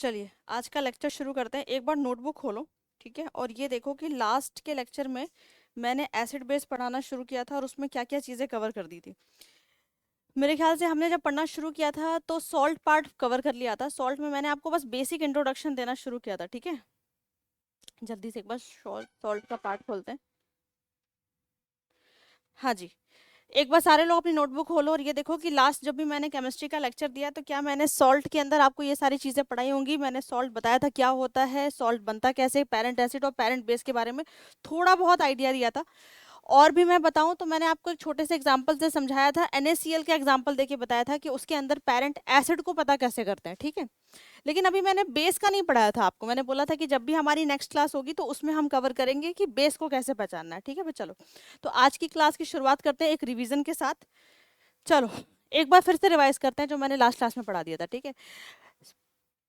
चलिए आज का लेक्चर शुरू करते हैं। एक बार नोटबुक खोलो, ठीक है, और ये देखो कि लास्ट के लेक्चर में मैंने एसिड बेस पढ़ाना शुरू किया था और उसमें क्या क्या चीज़ें कवर कर दी थी। मेरे ख्याल से हमने जब पढ़ना शुरू किया था तो सॉल्ट पार्ट कवर कर लिया था। सॉल्ट में मैंने आपको बस बेसिक इंट्रोडक्शन देना शुरू किया था, ठीक है। जल्दी से एक बार सॉल्ट का पार्ट खोलते हैं। हाँ जी, एक बार सारे लोग अपनी नोटबुक खोलो और ये देखो कि लास्ट जब भी मैंने केमिस्ट्री का लेक्चर दिया तो क्या मैंने सॉल्ट के अंदर आपको ये सारी चीज़ें पढ़ाई होंगी। मैंने सॉल्ट बताया था क्या होता है, सॉल्ट बनता कैसे, पेरेंट एसिड और पेरेंट बेस के बारे में थोड़ा बहुत आइडिया दिया था। और भी मैं बताऊं तो मैंने आपको एक छोटे से एग्जांपल से समझाया था, NaCl का एग्जांपल देके बताया था कि उसके अंदर पेरेंट एसिड को पता कैसे करते हैं, ठीक है। लेकिन अभी मैंने बेस का नहीं पढ़ाया था आपको। मैंने बोला था कि जब भी हमारी नेक्स्ट क्लास होगी तो उसमें हम कवर करेंगे कि बेस को कैसे पहचानना है, ठीक है। चलो, तो आज की क्लास की शुरुआत करते हैं एक रिवीजन के साथ। चलो एक बार फिर से रिवाइज करते हैं जो मैंने लास्ट क्लास में पढ़ा दिया था, ठीक है।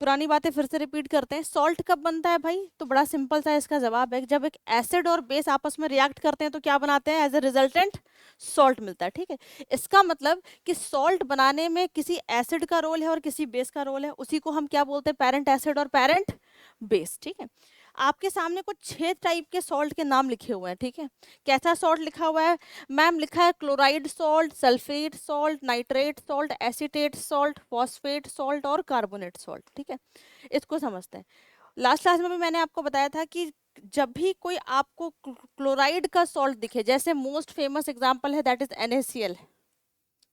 पुरानी बातें फिर से रिपीट करते हैं। सॉल्ट कब बनता है भाई? तो बड़ा सिंपल सा इसका जवाब है, जब एक एसिड और बेस आपस में रिएक्ट करते हैं तो क्या बनाते हैं, एज ए रिजल्टेंट सॉल्ट मिलता है, ठीक है। इसका मतलब कि सॉल्ट बनाने में किसी एसिड का रोल है और किसी बेस का रोल है, उसी को हम क्या बोलते हैं, पेरेंट एसिड और पेरेंट बेस, ठीक है। आपके सामने कुछ 6 टाइप के सॉल्ट के नाम लिखे हुए हैं, ठीक है। कैसा सॉल्ट लिखा हुआ है मैम? लिखा है chloride salt, sulphate salt, nitrate salt, acetate salt, phosphate salt और कार्बोनेट सॉल्ट, ठीक है। इसको समझते हैं। लास्ट क्लास में भी मैंने आपको बताया था कि जब भी कोई आपको क्लोराइड का सॉल्ट दिखे, जैसे मोस्ट फेमस एग्जांपल है दैट इज NaCl,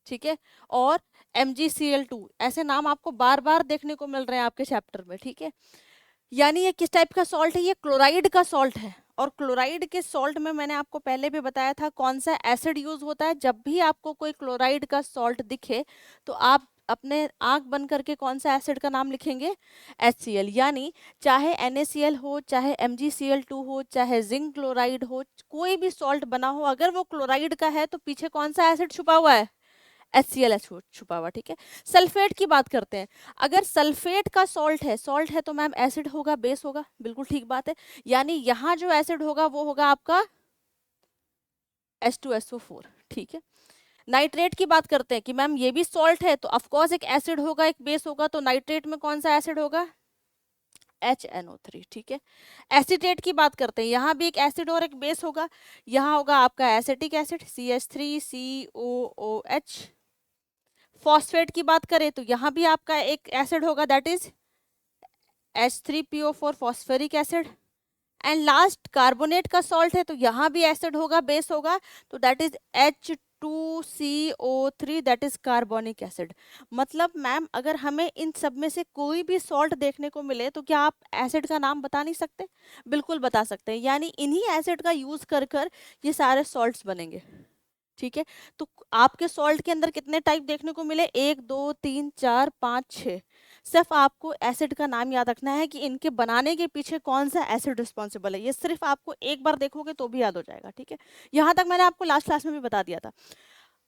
ठीक है, और MgCl2, ऐसे नाम आपको बार बार देखने को मिल रहे हैं आपके चैप्टर में, ठीक है। यानी ये किस टाइप का सॉल्ट है? ये क्लोराइड का सॉल्ट है। और क्लोराइड के सॉल्ट में मैंने आपको पहले भी बताया था कौन सा एसिड यूज होता है। जब भी आपको कोई क्लोराइड का सॉल्ट दिखे तो आप अपने आंख बंद करके कौन सा एसिड का नाम लिखेंगे? HCl। यानी चाहे NaCl हो, चाहे MgCl2 हो, चाहे जिंक क्लोराइड हो, कोई भी सॉल्ट बना हो, अगर वो क्लोराइड का है तो पीछे कौन सा एसिड छुपा हुआ है? HCl छुपा हुआ, ठीक है। सल्फेट की बात करते हैं। अगर सल्फेट का सॉल्ट है तो मैम एसिड होगा, बेस होगा, बिल्कुल ठीक बात है। यानी यहाँ जो एसिड होगा वो होगा आपका H2SO4, ठीक है। नाइट्रेट की बात करते हैं कि मैम ये भी सॉल्ट है तो ऑफकोर्स एक एसिड होगा एक बेस होगा, तो नाइट्रेट में कौन सा एसिड होगा? HNO3, ठीक है। एसीटेट की बात करते हैं, यहाँ भी एक एसिड और एक बेस होगा। यहाँ होगा आपका एसिटिक एसिड CH3COOH। फॉस्फेट की बात करें तो यहाँ भी आपका एक एसिड होगा that is H3PO4 phosphoric acid. And last carbonate का सॉल्ट है तो यहाँ भी एसिड होगा बेस होगा, तो that is H2CO3 that is carbonic acid. मतलब मैम अगर हमें इन सब में से कोई भी सॉल्ट देखने को मिले तो क्या आप एसिड का नाम बता नहीं सकते? बिल्कुल बता सकते हैं। यानी इन्हीं एसिड का यूज कर कर ये सारे सॉल्ट्स बनेंगे, ठीक है। तो आपके सॉल्ट के अंदर कितने टाइप देखने को मिले? 1 2 3 4 5 6। सिर्फ आपको एसिड का नाम याद रखना है कि इनके बनाने के पीछे कौन सा एसिड रिस्पॉन्सिबल है। ये सिर्फ आपको एक बार देखोगे तो भी याद हो जाएगा, ठीक है। यहाँ तक मैंने आपको लास्ट क्लास में भी बता दिया था।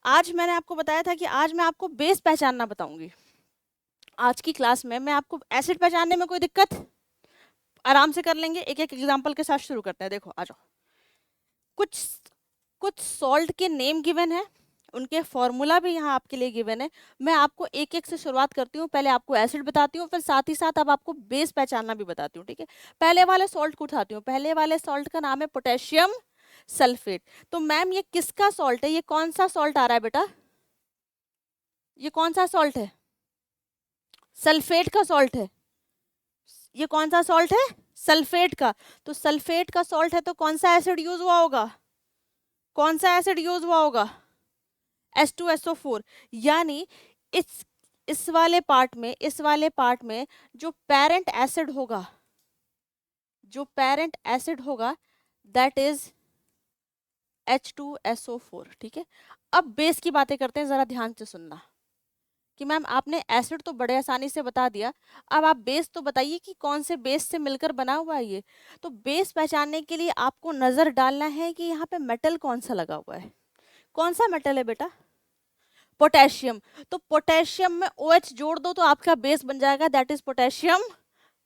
आज मैंने आपको बताया था कि आज मैं आपको बेस पहचानना बताऊंगी। आज की क्लास में मैं आपको एसिड पहचानने में कोई दिक्कत आराम से कर लेंगे। एक एक एग्जाम्पल के साथ शुरू करते हैं। देखो आ जाओ, कुछ कुछ सॉल्ट के नेम गिवन है, उनके फॉर्मूला भी यहाँ आपके लिए गिवन है। मैं आपको एक एक से शुरुआत करती हूँ। पहले आपको एसिड बताती हूँ, फिर साथ ही साथ अब आपको बेस पहचानना भी बताती हूँ, ठीक है। पहले वाले सॉल्ट को उठाती हूँ। पहले वाले सॉल्ट का नाम है पोटेशियम सल्फेट। तो मैम ये किसका सॉल्ट है? ये कौन सा सॉल्ट आ रहा है बेटा? ये कौन सा सॉल्ट है? सल्फेट का सॉल्ट है। ये कौन सा सॉल्ट है? सल्फेट का। तो सल्फेट का सॉल्ट है तो कौन सा एसिड यूज हुआ होगा? कौन सा एसिड यूज हुआ होगा? H2SO4। यानी इस वाले पार्ट में जो पेरेंट एसिड होगा, दैट इज H2SO4, ठीक है। अब बेस की बातें करते हैं, जरा ध्यान से सुनना कि मैम आपने एसिड तो बड़े आसानी से बता दिया, अब आप बेस तो बताइए कि कौन से बेस से मिलकर बना हुआ है ये। तो बेस पहचानने के लिए आपको नजर डालना है कि यहाँ पे मेटल कौन सा लगा हुआ है। कौन सा मेटल है बेटा? पोटेशियम। तो पोटेशियम में OH जोड़ दो तो आपका बेस बन जाएगा that is potassium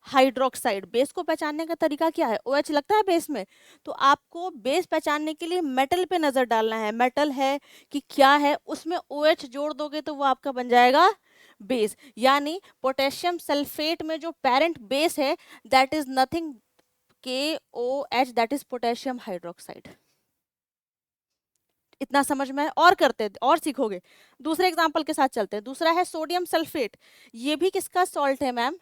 hydroxide. Base को पहचानने का तरीका क्या है? OH लगता है बेस में। तो आपको बेस पहचानने के लिए मेटल पे नजर डालना है, मेटल है कि क्या है, उसमें OH जोड़ दोगे तो वो आपका बन जाएगा बेस, यानी पोटेशियम सल्फेट में जो पेरेंट बेस है that is nothing KOH, that is potassium hydroxide. इतना समझ में है? और करते हैं और सीखोगे। दूसरे एग्जांपल के साथ चलते हैं। दूसरा है सोडियम सल्फेट। ये भी किसका सॉल्ट है मैम?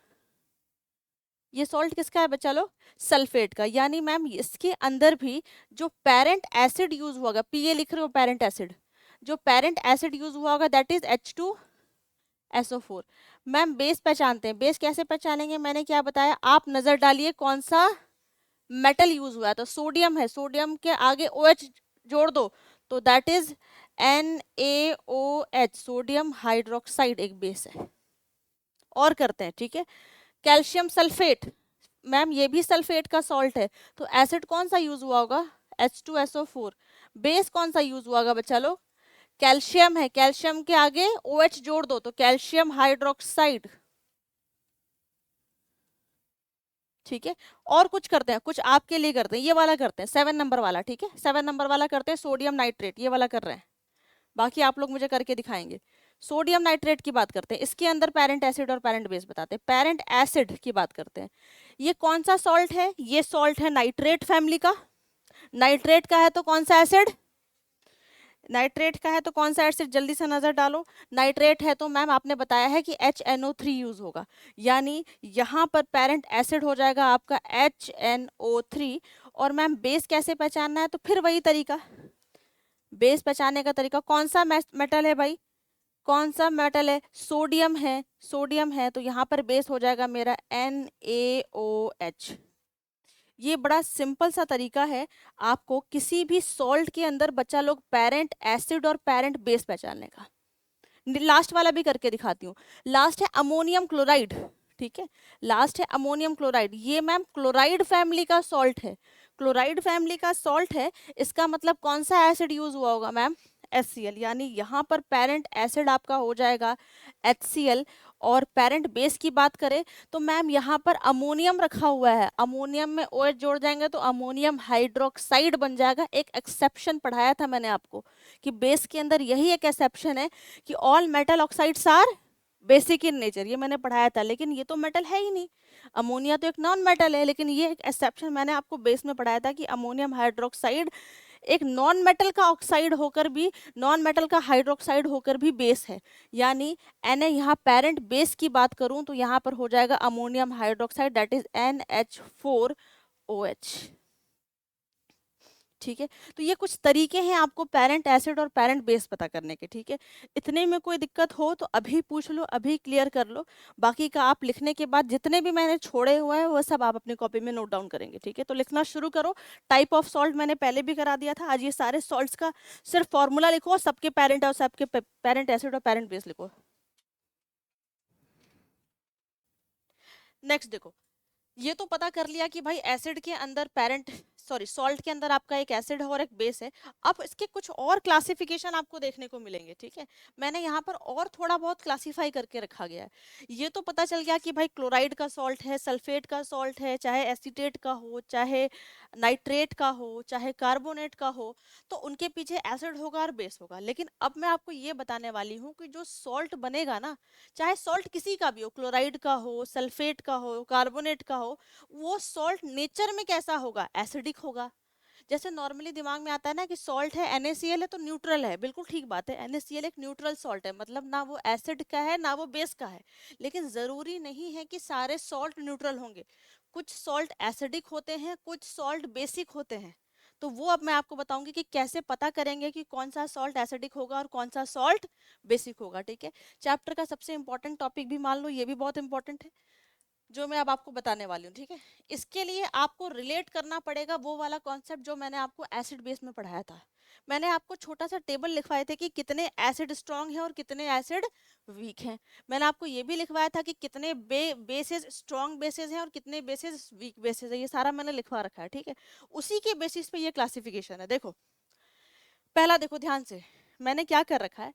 ये सॉल्ट किसका है बच्चा लोग? सल्फेट का। यानी मैम इसके अंदर भी जो पेरेंट एसिड यूज हुआ होगा, पीए लिख रहे हो पेरेंट एसिड, जो पेरेंट एसिड यूज हुआ होगा that is H2SO4। Ma'am base पहचानते हैं। बेस कैसे पहचानेंगे? मैंने क्या बताया, आप नजर डालिए कौन सा मेटल यूज हुआ है। तो सोडियम है, सोडियम के आगे OH जोड़ दो तो that is NaOH, sodium hydroxide एक बेस है। और करते हैं, ठीक है। कैल्शियम सल्फेट, मैम ये भी सल्फेट का सॉल्ट है। तो एसिड कौन सा यूज हुआ होगा? H2SO4। बेस कौन सा यूज हुआ होगा बच्चा लोग? कैल्शियम है, कैल्शियम के आगे OH जोड़ दो तो कैल्शियम हाइड्रोक्साइड, ठीक है। और कुछ करते हैं, कुछ आपके लिए करते हैं, ये वाला करते हैं 7 नंबर वाला, ठीक है। 7 नंबर वाला करते हैं, सोडियम नाइट्रेट, ये वाला कर रहे हैं। बाकी आप लोग मुझे करके दिखाएंगे। सोडियम नाइट्रेट की बात करते हैं, इसके अंदर पेरेंट एसिड और पेरेंट बेस बताते हैं। पेरेंट एसिड की बात करते हैं, ये कौन सा सॉल्ट है? ये सॉल्ट है नाइट्रेट फैमिली का। नाइट्रेट का है तो कौन सा एसिड? नाइट्रेट का है तो कौन सा एसिड? जल्दी से नजर डालो। नाइट्रेट है तो मैम आपने बताया है कि HNO3 यूज होगा, यानी यहाँ पर पेरेंट एसिड हो जाएगा आपका HNO3। और मैम बेस कैसे पहचानना है? तो फिर वही तरीका, बेस पहचानने का तरीका, कौन सा मेटल है भाई? कौन सा मेटल है? सोडियम है, सोडियम है तो यहाँ पर बेस हो जाएगा मेरा NaOH। ये बड़ा सिंपल सा तरीका है आपको किसी भी सॉल्ट के अंदर बच्चा लोग पेरेंट एसिड और पेरेंट बेस पहचानने का। लास्ट वाला भी करके दिखाती हूँ। लास्ट है अमोनियम क्लोराइड, ठीक है। लास्ट है अमोनियम क्लोराइड, ये मैम क्लोराइड फैमिली का सॉल्ट है। क्लोराइड फैमिली का सॉल्ट है, इसका मतलब कौन सा एसिड यूज हुआ होगा मैम? HCl, यानी यहाँ पर पेरेंट एसिड आपका हो जाएगा HCl। और पेरेंट बेस की बात करें तो मैम यहाँ पर अमोनियम रखा हुआ है, अमोनियम में OH जोड़ जाएंगे तो अमोनियम हाइड्रोक्साइड बन जाएगा। एक एक्सेप्शन पढ़ाया था मैंने आपको कि बेस के अंदर यही एक एक्सेप्शन है कि all metal oxides are basic in nature, ये मैंने पढ़ाया था। लेकिन ये तो मेटल है ही नहीं, अमोनिया तो एक नॉन मेटल है। लेकिन ये एक एक्सेप्शन मैंने आपको बेस में पढ़ाया था कि अमोनियम हाइड्रोक्साइड एक नॉन मेटल का ऑक्साइड होकर भी, नॉन मेटल का हाइड्रोक्साइड होकर भी बेस है। यानी यहाँ पेरेंट बेस की बात करूं तो यहाँ पर हो जाएगा ammonium hydroxide that is NH4OH, ठीक है। तो ये कुछ तरीके हैं आपको पेरेंट एसिड और पेरेंट बेस पता करने के, ठीक है। इतने में कोई दिक्कत हो तो अभी पूछ लो, अभी क्लियर कर लो। बाकी का आप लिखने के बाद जितने भी मैंने छोड़े हुए हैं वो सब आप अपनी कॉपी में नोट डाउन करेंगे, ठीक है। तो लिखना शुरू करो। टाइप ऑफ सॉल्ट मैंने पहले भी करा दिया था। आज ये सारे सॉल्ट्स का सिर्फ फॉर्मूला लिखो, सबके पेरेंट और सबके पेरेंट एसिड और पेरेंट बेस लिखो। नेक्स्ट देखो, ये तो पता कर लिया कि भाई एसिड के अंदर पेरेंट, सॉरी सॉल्ट के अंदर आपका एक एसिड है और एक बेस है। अब इसके कुछ और क्लासिफिकेशन आपको देखने को मिलेंगे, ठीक है। मैंने यहाँ पर और थोड़ा बहुत क्लासिफाई करके रखा गया है। ये तो पता चल गया कि भाई क्लोराइड का सॉल्ट है, सल्फेट का सॉल्ट है, चाहे एसीटेट का हो, चाहे नाइट्रेट का हो, चाहे कार्बोनेट का हो, तो उनके पीछे एसिड होगा और बेस होगा। लेकिन अब मैं आपको ये बताने वाली हूँ कि जो सॉल्ट बनेगा ना, चाहे सॉल्ट किसी का भी हो, क्लोराइड का हो, सल्फेट का हो, कार्बोनेट का हो, वो सॉल्ट नेचर में कैसा होगा? एसिडिक होगा। जैसे नॉर्मली दिमाग में आता है ना कि सॉल्ट है, NaCl है तो न्यूट्रल है, बिल्कुल ठीक बात है। NaCl एक न्यूट्रल सॉल्ट है, मतलब ना वो एसिड का है ना वो बेस का है। लेकिन जरूरी नहीं है कि सारे सॉल्ट न्यूट्रल होंगे। कुछ सॉल्ट एसिडिक होते हैं, कुछ सॉल्ट बेसिक होते हैं। तो वो अब मैं आपको बताऊंगी कि कैसे पता करेंगे कि कौन सा सॉल्ट एसिडिक होगा और कौन सा सॉल्ट बेसिक होगा, ठीक है। चैप्टर का सबसे इंपॉर्टेंट टॉपिक भी मान लो, ये भी बहुत इंपॉर्टेंट है जो मैं अब आपको बताने वाली हूँ, ठीक है। इसके लिए आपको रिलेट करना पड़ेगा वो वाला कॉन्सेप्ट जो मैंने आपको एसिड बेस में पढ़ाया था। मैंने आपको छोटा सा टेबल लिखवाए थे कि कितने एसिड स्ट्रांग हैं और कितने एसिड वीक हैं। मैंने आपको ये भी लिखवाया था कि कितने बेसेस स्ट्रांग बेसेस हैं और कितने बेसेस वीक बेसेस हैं। ये सारा मैंने लिखवा रखा है, ठीक है। उसी के बेसिस पे ये क्लासिफिकेशन है। देखो पहला देखो ध्यान से, मैंने क्या कर रखा है,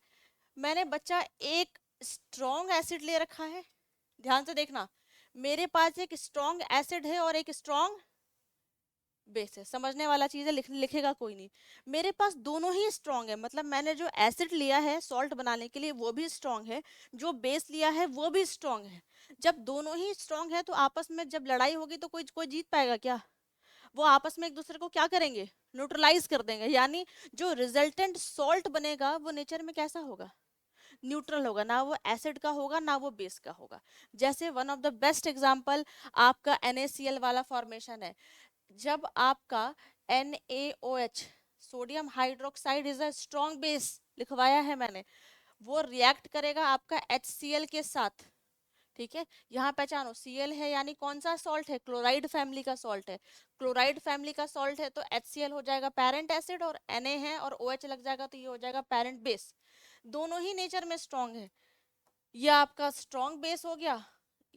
मैंने बच्चा एक स्ट्रॉन्ग एसिड ले रखा है। ध्यान से देखना, मेरे पास एक स्ट्रॉन्ग एसिड है और एक स्ट्रॉन्ग बेस है, समझने वाला चीज है, लिखेगा कोई नहीं। मेरे पास दोनों ही स्ट्रांग है, मतलब मैंने जो एसिड लिया है सॉल्ट बनाने के लिए वो भी स्ट्रांग है, जो बेस लिया है वो भी स्ट्रांग है। जब दोनों ही स्ट्रांग है तो आपस में जब लड़ाई होगी तो कोई कोई जीत पाएगा क्या? वो आपस में एक दूसरे को क्या करेंगे, न्यूट्रलाइज कर देंगे। यानी जो रिजल्टेंट सॉल्ट बनेगा वो नेचर में कैसा होगा, न्यूट्रल होगा, ना वो एसिड का होगा ना वो बेस का होगा। जैसे one of the best example आपका NaCl वाला फॉर्मेशन है। जब आपका NaOH, sodium hydroxide is a strong base, लिखवाया है मैंने, वो रिएक्ट करेगा आपका HCl के साथ। ठीक है, यहाँ पहचानो Cl है यानी कौन सा सॉल्ट है, क्लोराइड फैमिली का सॉल्ट है। क्लोराइड फैमिली का सॉल्ट है तो HCl हो जाएगा पेरेंट एसिड, और Na है और OH लग जाएगा तो ये हो जाएगा पेरेंट बेस। दोनों ही नेचर में स्ट्रॉन्ग है। ये आपका स्ट्रॉन्ग बेस हो गया,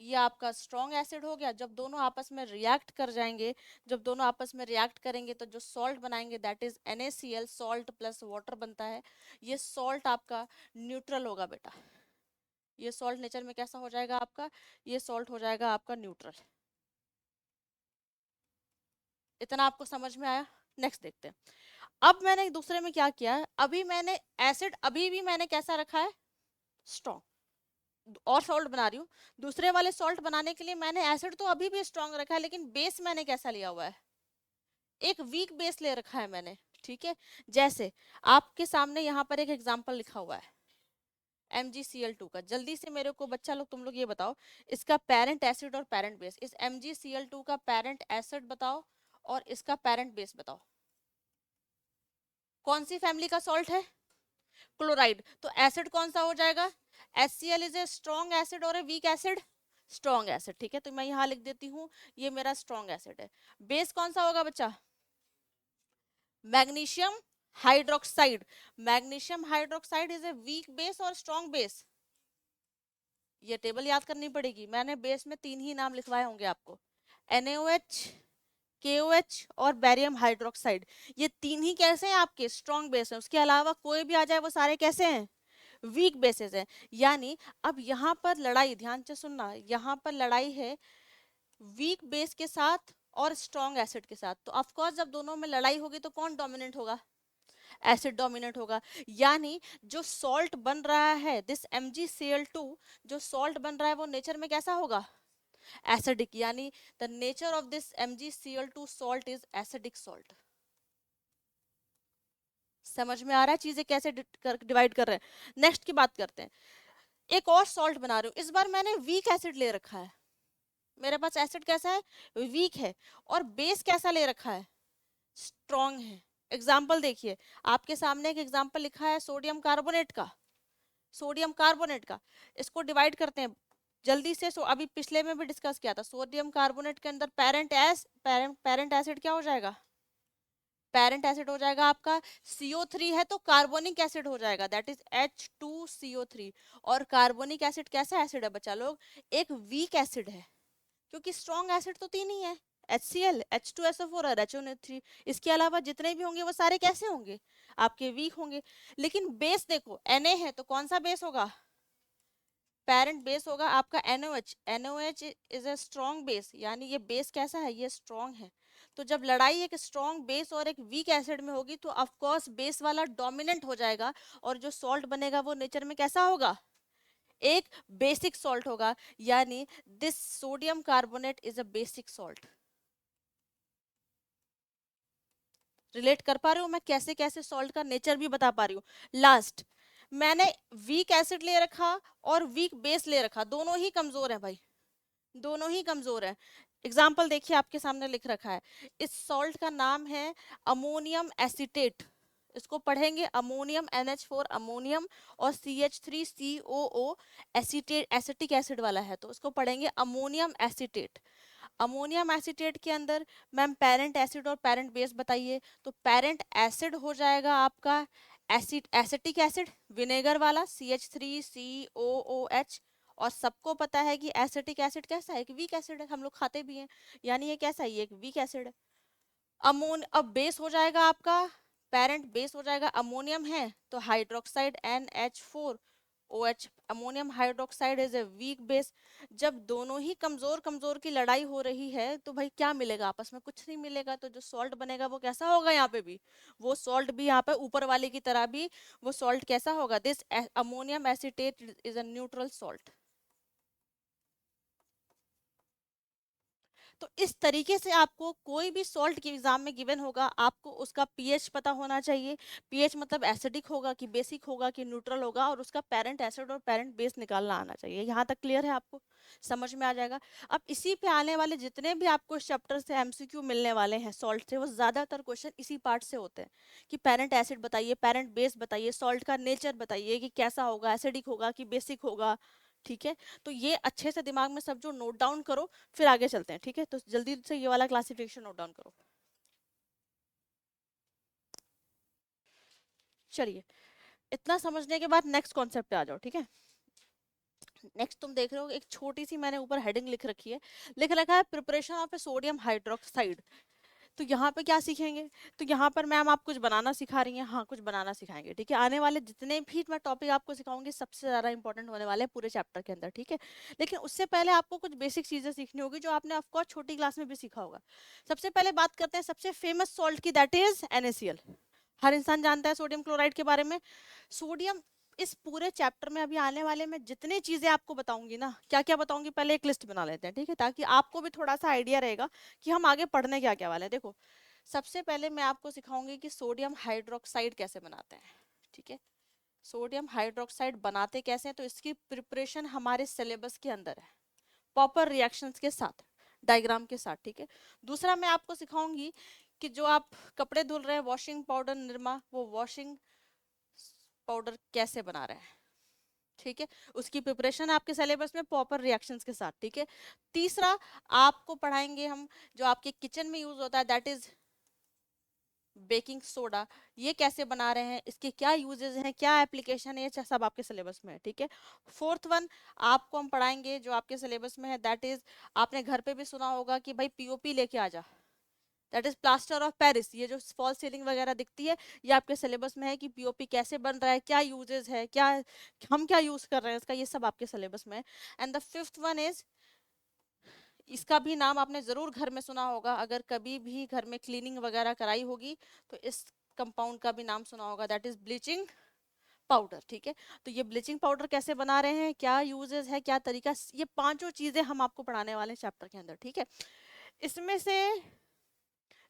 ये आपका स्ट्रॉन्ग एसिड हो गया। जब दोनों आपस में रिएक्ट कर जाएंगे, जब दोनों आपस में रिएक्ट करेंगे तो जो सॉल्ट बनाएंगे that is NaCl, salt plus water बनता है। ये सॉल्ट आपका न्यूट्रल होगा बेटा, ये सॉल्ट नेचर में कैसा हो जाएगा आपका, ये सॉल्ट हो जाएगा आपका न्यूट्रल। इतना आपको समझ में आया? नेक्स्ट देखते हैं। अब मैंने एक दूसरे में क्या किया है, अभी मैंने एसिड अभी भी मैंने कैसा रखा है, स्ट्रॉन्ग, और सॉल्ट बना रही हूँ। दूसरे वाले सॉल्ट बनाने के लिए मैंने एसिड तो अभी भी स्ट्रॉन्ग रखा है, लेकिन बेस मैंने कैसा लिया हुआ है, एक वीक बेस ले रखा है मैंने। ठीक है, जैसे आपके सामने यहाँ पर एक एग्जांपल लिखा हुआ है MgCl2 का। जल्दी से मेरे को बच्चा लोग तुम लोग ये बताओ, इसका पेरेंट एसिड और पेरेंट बेस, इस MgCl2 का पेरेंट एसिड बताओ और इसका पेरेंट बेस बताओ। कौन सी फैमिली का सॉल्ट है, क्लोराइड, तो एसिड कौन सा हो जाएगा, HCl is a strong acid और a weak acid, strong acid. ठीक है, तो मैं यहाँ लिख देती हूँ ये मेरा स्ट्रॉन्ग एसिड है। बेस कौन सा होगा बच्चा, magnesium hydroxide. Magnesium hydroxide is a weak base और स्ट्रॉन्ग बेस, ये टेबल याद करनी पड़ेगी। मैंने बेस में 3 ही नाम लिखवाए होंगे आपको, NaOH, KOH और बैरियम हाइड्रोक्साइड। ये 3 ही कैसे हैं आपके, स्ट्रॉन्ग बेस हैं। उसके अलावा कोई भी आ जाए वो सारे कैसे हैं, वीक बेसिस है। यानी अब यहाँ पर लड़ाई, ध्यान से सुनना, यहाँ पर लड़ाई है वीक बेस के साथ और स्ट्रॉन्ग एसिड के साथ। तो ऑफ कोर्स जब दोनों में लड़ाई होगी तो कौन डोमिनेंट होगा, एसिड डोमिनेंट होगा। यानी जो सॉल्ट बन रहा है दिस MgCl2, जो सॉल्ट बन रहा है वो नेचर में कैसा होगा, एसिडिक। यानी the nature of this MgCl2 salt is acidic salt. समझ में आ रहा है चीजें कैसे डिवाइड कर रहे हैं? नेक्स्ट की बात करते हैं। एक और सॉल्ट बना रही हूँ, इस बार मैंने वीक एसिड ले रखा है। मेरे पास एसिड कैसा है, वीक है, और बेस कैसा ले रखा है, स्ट्रॉन्ग है। एग्जाम्पल देखिए, आपके सामने एक एग्जाम्पल लिखा है सोडियम कार्बोनेट का, सोडियम कार्बोनेट का। इसको डिवाइड करते हैं जल्दी से। अभी पिछले में भी डिस्कस किया था, सोडियम कार्बोनेट के अंदर पेरेंट एसिड क्या हो जाएगा, पेरेंट एसिड हो जाएगा आपका CO3 है तो कार्बोनिक एसिड हो जाएगा, दैट इज H2CO3। और कार्बोनिक एसिड कैसा एसिड है बच्चा लोग, एक वीक एसिड है, क्योंकि स्ट्रॉन्ग एसिड तो 3 ही है, HCl, H2SO4 और HNO3। इसके अलावा जितने भी होंगे वो सारे कैसे होंगे, आपके वीक होंगे। लेकिन बेस देखो Na है तो कौन सा बेस होगा, पेरेंट बेस होगा आपका NOH। NOH is a strong base, यानी ये बेस कैसा है, ये स्ट्रॉन्ग है। तो जब लड़ाई एक स्ट्रॉन्ग बेस और एक वीक एसिड में होगी तो ऑफ कोर्स बेस वाला डोमिनेंट हो जाएगा, और जो सॉल्ट बनेगा वो नेचर में कैसा होगा, एक बेसिक सॉल्ट होगा। यानी this sodium carbonate is a basic salt. Relate कर पा रहे हो मैं कैसे कैसे सॉल्ट का नेचर भी बता पा रही हूँ। लास्ट, मैंने वीक एसिड ले रखा और वीक बेस ले रखा, दोनों ही कमजोर है भाई, दोनों ही कमजोर है। एग्जाम्पल देखिए आपके सामने लिख रखा है, इस सॉल्ट का नाम है अमोनियम एसीटेट। इसको पढ़ेंगे अमोनियम NH4 अमोनियम, और CH3COO एसीटेट, एसिटिक एसिड वाला है तो उसको पढ़ेंगे अमोनियम एसीटेट। अमोनियम एसीटेट के अंदर मैम पेरेंट एसिड और पेरेंट बेस बताइए, तो पेरेंट एसिड हो जाएगा आपका एसिटिक एसिड विनेगर वाला CH3COOH। और सबको पता है कि एसिटिक एसिड कैसा है, एक वीक एसिड है, हम लोग खाते भी हैं। यानी ये कैसा है, ये एक वीक एसिड है। अब बेस हो जाएगा आपका, पेरेंट बेस हो जाएगा, अमोनियम है तो hydroxide NH4 OH, ammonium hydroxide is a weak base. जब दोनों ही कमजोर कमजोर की लड़ाई हो रही है तो भाई क्या मिलेगा आपस में, कुछ नहीं मिलेगा। तो जो सॉल्ट बनेगा वो कैसा होगा, यहाँ पे भी वो सॉल्ट भी यहाँ पे ऊपर वाले की तरह भी वो सॉल्ट कैसा होगा, this ammonium acetate is a neutral salt. तो इस तरीके से आपको कोई भी सॉल्ट के एग्जाम में गिवन होगा, आपको उसका पीएच पता होना चाहिए। पीएच मतलब एसिडिक होगा कि बेसिक होगा कि न्यूट्रल होगा, और उसका पेरेंट एसिड और पेरेंट बेस निकालना आना चाहिए। यहाँ तक क्लियर है, आपको समझ में आ जाएगा। अब इसी पे आने वाले जितने भी आपको चैप्टर से एमसीक्यू मिलने वाले हैं सॉल्ट से, वो ज्यादातर क्वेश्चन इसी पार्ट से होते हैं कि पेरेंट एसिड बताइए, पेरेंट बेस बताइए, सॉल्ट का नेचर बताइए कि कैसा होगा, एसिडिक होगा कि बेसिक होगा। ठीक है, तो ये अच्छे से दिमाग में सब जो नोट डाउन करो, फिर आगे चलते हैं। ठीक है, तो जल्दी से ये वाला क्लासिफिकेशन नोट डाउन करो। चलिए, इतना समझने के बाद नेक्स्ट कॉन्सेप्ट पे आ जाओ। ठीक है, नेक्स्ट तुम देख रहे हो एक छोटी सी मैंने ऊपर हेडिंग लिख रखी है, लिख रखा है preparation of A sodium hydroxide. तो यहाँ पे क्या सीखेंगे, तो यहाँ पर मैम आप कुछ बनाना सिखा रही हैं, हाँ कुछ बनाना सिखाएंगे। ठीक है, आने वाले जितने भी मैं टॉपिक आपको सिखाऊंगी सबसे ज्यादा इंपॉर्टेंट होने वाले हैं पूरे चैप्टर के अंदर। ठीक है, लेकिन उससे पहले आपको कुछ बेसिक चीजें सीखनी होगी जो आपने ऑफकोर्स छोटी क्लास में भी सीखा होगा। सबसे पहले बात करते हैं सबसे फेमस सॉल्ट की, दैट इज NaCl। हर इंसान जानता है सोडियम क्लोराइड के बारे में। सोडियम, इस पूरे चैप्टर में अभी आने वाले में जितनी चीजें आपको बताऊंगी ना, क्या क्या बताऊंगी, पहले एक लिस्ट बना लेते हैं। ठीक है, ताकि आपको भी थोड़ा सा आइडिया रहेगा कि हम आगे पढ़ने क्या क्या वाले हैं। देखो, सबसे पहले मैं आपको सिखाऊंगी कि सोडियम हाइड्रोक्साइड कैसे बनाते हैं। ठीक है, सोडियम हाइड्रोक्साइड बनाते कैसे हैं, तो इसकी प्रिपरेशन हमारे सिलेबस के अंदर है, प्रॉपर रिएक्शंस के साथ, डायग्राम के साथ। ठीक है, दूसरा मैं आपको सिखाऊंगी कि जो आप कपड़े धुल रहे हैं, वॉशिंग पाउडर निरमा, वो वॉशिंग पाउडर कैसे बना रहे हैं। ठीक है, उसकी प्रिपरेशन आपके सिलेबस में प्रॉपर रिएक्शंस के साथ। ठीक है, तीसरा आपको पढ़ाएंगे हम जो आपके किचन में यूज होता है, दैट इज बेकिंग सोडा। ये कैसे बना रहे हैं, इसके क्या यूजेस हैं, क्या एप्लीकेशन है, ये सब आपके सिलेबस में है। ठीक है, फोर्थ वन आपको हम पढ़ाएंगे जो आपके सिलेबस में है, दैट इज आपने घर पे भी सुना होगा कि भाई पीओपी लेके आ जा, that is plaster of Paris. ये जो फॉल सीलिंग वगैरह दिखती है, ये आपके सिलेबस में है कि पीओपी कैसे बन रहा है, क्या यूजेस है, क्या हम क्या यूज कर रहे हैं इसका, ये सब आपके सिलेबस में है। And the fifth one is, इसका भी नाम आपने जरूर घर में सुना होगा, अगर कभी भी घर में क्लीनिंग वगैरह कराई होगी तो इस कंपाउंड का भी नाम सुना होगा, दैट इज ब्लीचिंग पाउडर। ठीक है, तो ये ब्लीचिंग पाउडर कैसे बना रहे हैं, क्या यूजेस है, क्या तरीका, ये पांचों चीजें हम आपको पढ़ाने वाले हैं चैप्टर के अंदर। ठीक है, इसमें से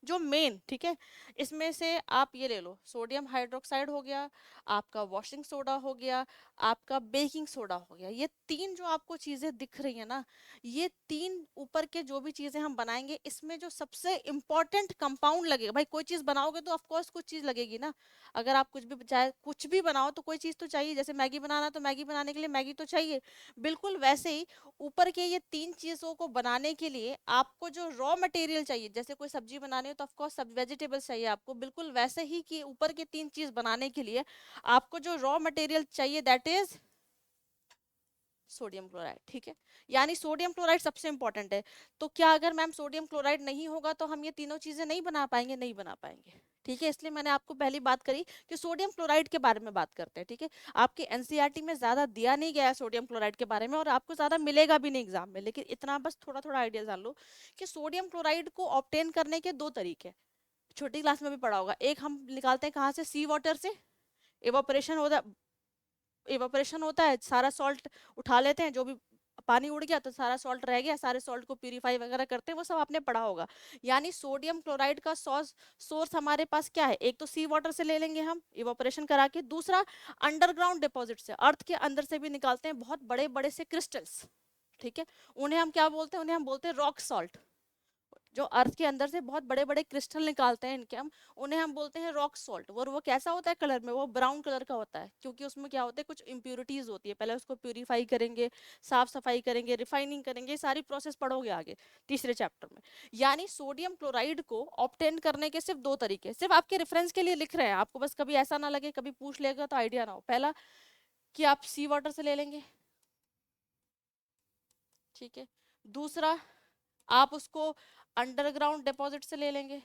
जो मेन, ठीक है, इसमें से आप ये ले लो, सोडियम हाइड्रोक्साइड हो गया, आपका वॉशिंग सोडा हो गया, आपका बेकिंग सोडा हो गया। ये तीन जो आपको चीजें दिख रही है ना, ये तीन ऊपर के जो भी चीजें हम बनाएंगे, इसमें जो सबसे इंपॉर्टेंट कंपाउंड लगेगा, भाई कोई चीज बनाओगे तो ऑफकोर्स कुछ चीज लगेगी ना। अगर आप कुछ भी चाहे कुछ भी बनाओ तो कोई चीज तो चाहिए, जैसे मैगी बनाना तो मैगी बनाने के लिए मैगी तो चाहिए, बिल्कुल वैसे ही ऊपर के ये तीन चीजों को बनाने के लिए आपको जो रॉ मटेरियल चाहिए, जैसे कोई सब्जी बनानी हो तो ऑफ कोर्स सब वेजिटेबल्स चाहिए आपको, बिल्कुल वैसे ही कि ऊपर के तीन चीज बनाने के लिए आपको जो रॉ मटेरियल चाहिए, दैट इज सोडियम क्लोराइड। ठीक है, यानी सोडियम क्लोराइड सबसे इंपॉर्टेंट है। तो क्या अगर मैम सोडियम क्लोराइड नहीं होगा तो हम ये तीनों चीजें नहीं बना पाएंगे, नहीं बना पाएंगे। ठीक है, इसलिए मैंने आपको पहली बात करी कि सोडियम क्लोराइड के बारे में बात करते हैं। ठीक है, आपके एनसीईआरटी में ज्यादा दिया नहीं गया है सोडियम क्लोराइड के बारे में, और आपको ज्यादा मिलेगा भी नहीं एग्जाम में, लेकिन इतना बस थोड़ा थोड़ा आइडिया जान लो कि सोडियम क्लोराइड को ऑब्टेन करने के दो तरीके, छोटी क्लास में भी पढ़ा होगा। एक हम निकालते हैं कहाँ से, सी वाटर से, एवापोरेशन होता, इवापोरेशन होता है, सारा सॉल्ट उठा लेते हैं, जो भी पानी उड़ गया तो सारा सॉल्ट रह गया, सारे सॉल्ट को प्यूरिफाई वगैरह करते हैं, वो सब आपने पढ़ा होगा। यानी सोडियम क्लोराइड का सोर्स हमारे पास क्या है, एक तो सी वाटर से ले लेंगे हम इवापोरेशन करा के, दूसरा अंडरग्राउंड डिपॉजिट से, अर्थ के अंदर से भी निकालते हैं बहुत बड़े बड़े से क्रिस्टल्स। ठीक है, उन्हें हम क्या बोलते हैं, उन्हें हम बोलते हैं रॉक सॉल्ट। जो अर्थ के अंदर से बहुत बड़े बड़े क्रिस्टल निकालते हैं इनके हम, उन्हें हम बोलते हैं रॉक सॉल्ट। और वो कैसा होता है कलर में, वो ब्राउन कलर का होता है, क्योंकि उसमें क्या होता है, कुछ इम्प्योरिटीज होती है, पहले उसको प्यूरिफाई करेंगे, साफ सफाई करेंगे, रिफाइनिंग करेंगे, सारी प्रोसेस पढ़ोगे आगे तीसरे चैप्टर में। यानी सोडियम क्लोराइड को ऑब्टेन करने के सिर्फ दो तरीके, सिर्फ आपके रेफरेंस के लिए लिख रहे हैं, आपको बस कभी ऐसा ना लगे, कभी पूछ लेगा तो आइडिया ना हो। पहला कि आप सी वाटर से ले लेंगे, ठीक है, दूसरा आप उसको अंडरग्राउंड डिपॉजिट से ले लेंगे।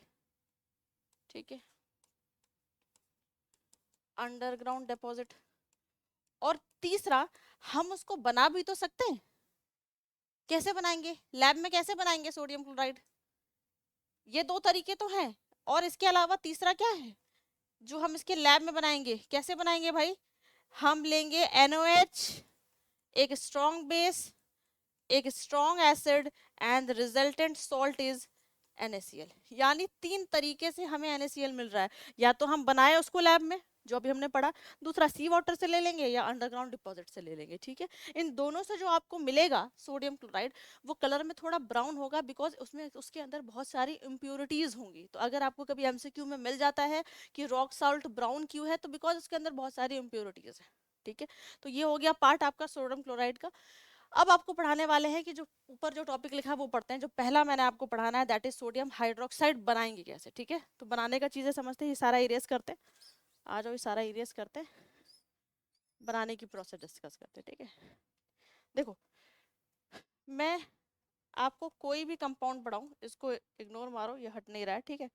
ठीक है, अंडरग्राउंड डिपॉजिट, और तीसरा, हम उसको बना भी तो सकते हैं। कैसे बनाएंगे, लैब में कैसे बनाएंगे सोडियम क्लोराइड? ये दो तरीके तो हैं, और इसके अलावा तीसरा क्या है जो हम इसके लैब में बनाएंगे? कैसे बनाएंगे भाई? हम लेंगे NaOH, एक स्ट्रॉन्ग बेस, एक strong acid, and resultant salt is NaCl। यानी तीन तरीके से हमें NaCl मिल रहा है। या तो हम बनाए उसको लैब में, जो अभी हमने पढ़ा, दूसरा सी वाटर से ले लेंगे या अंडरग्राउंड डिपॉजिट से ले लेंगे। ठीक है, इन दोनों से जो आपको मिलेगा सोडियम क्लोराइड, वो कलर में थोड़ा ब्राउन होगा, बिकॉज उसमें उसके अंदर बहुत सारी इम्प्योरिटीज होंगी। तो अगर आपको कभी MCQ में मिल जाता है कि रॉक साल्ट ब्राउन क्यों है, तो बिकॉज उसके अंदर बहुत सारी इम्प्योरिटीज है। ठीक है, तो ये हो गया पार्ट आपका सोडियम क्लोराइड का। अब आपको पढ़ाने वाले हैं कि जो ऊपर जो टॉपिक लिखा है वो पढ़ते हैं। जो पहला मैंने आपको पढ़ाना है दैट इज सोडियम हाइड्रोक्साइड बनाएंगे कैसे। ठीक है, तो बनाने का चीजें समझते हैं, ये सारा इरेज करते हैं। आ जाओ, ये सारा इरेज करते हैं, बनाने की प्रोसेस डिस्कस करते हैं। ठीक है, देखो, मैं आपको कोई भी कंपाउंड पढ़ाऊं, इसको इग्नोर मारो, ये हट नहीं रहा है। ठीक है,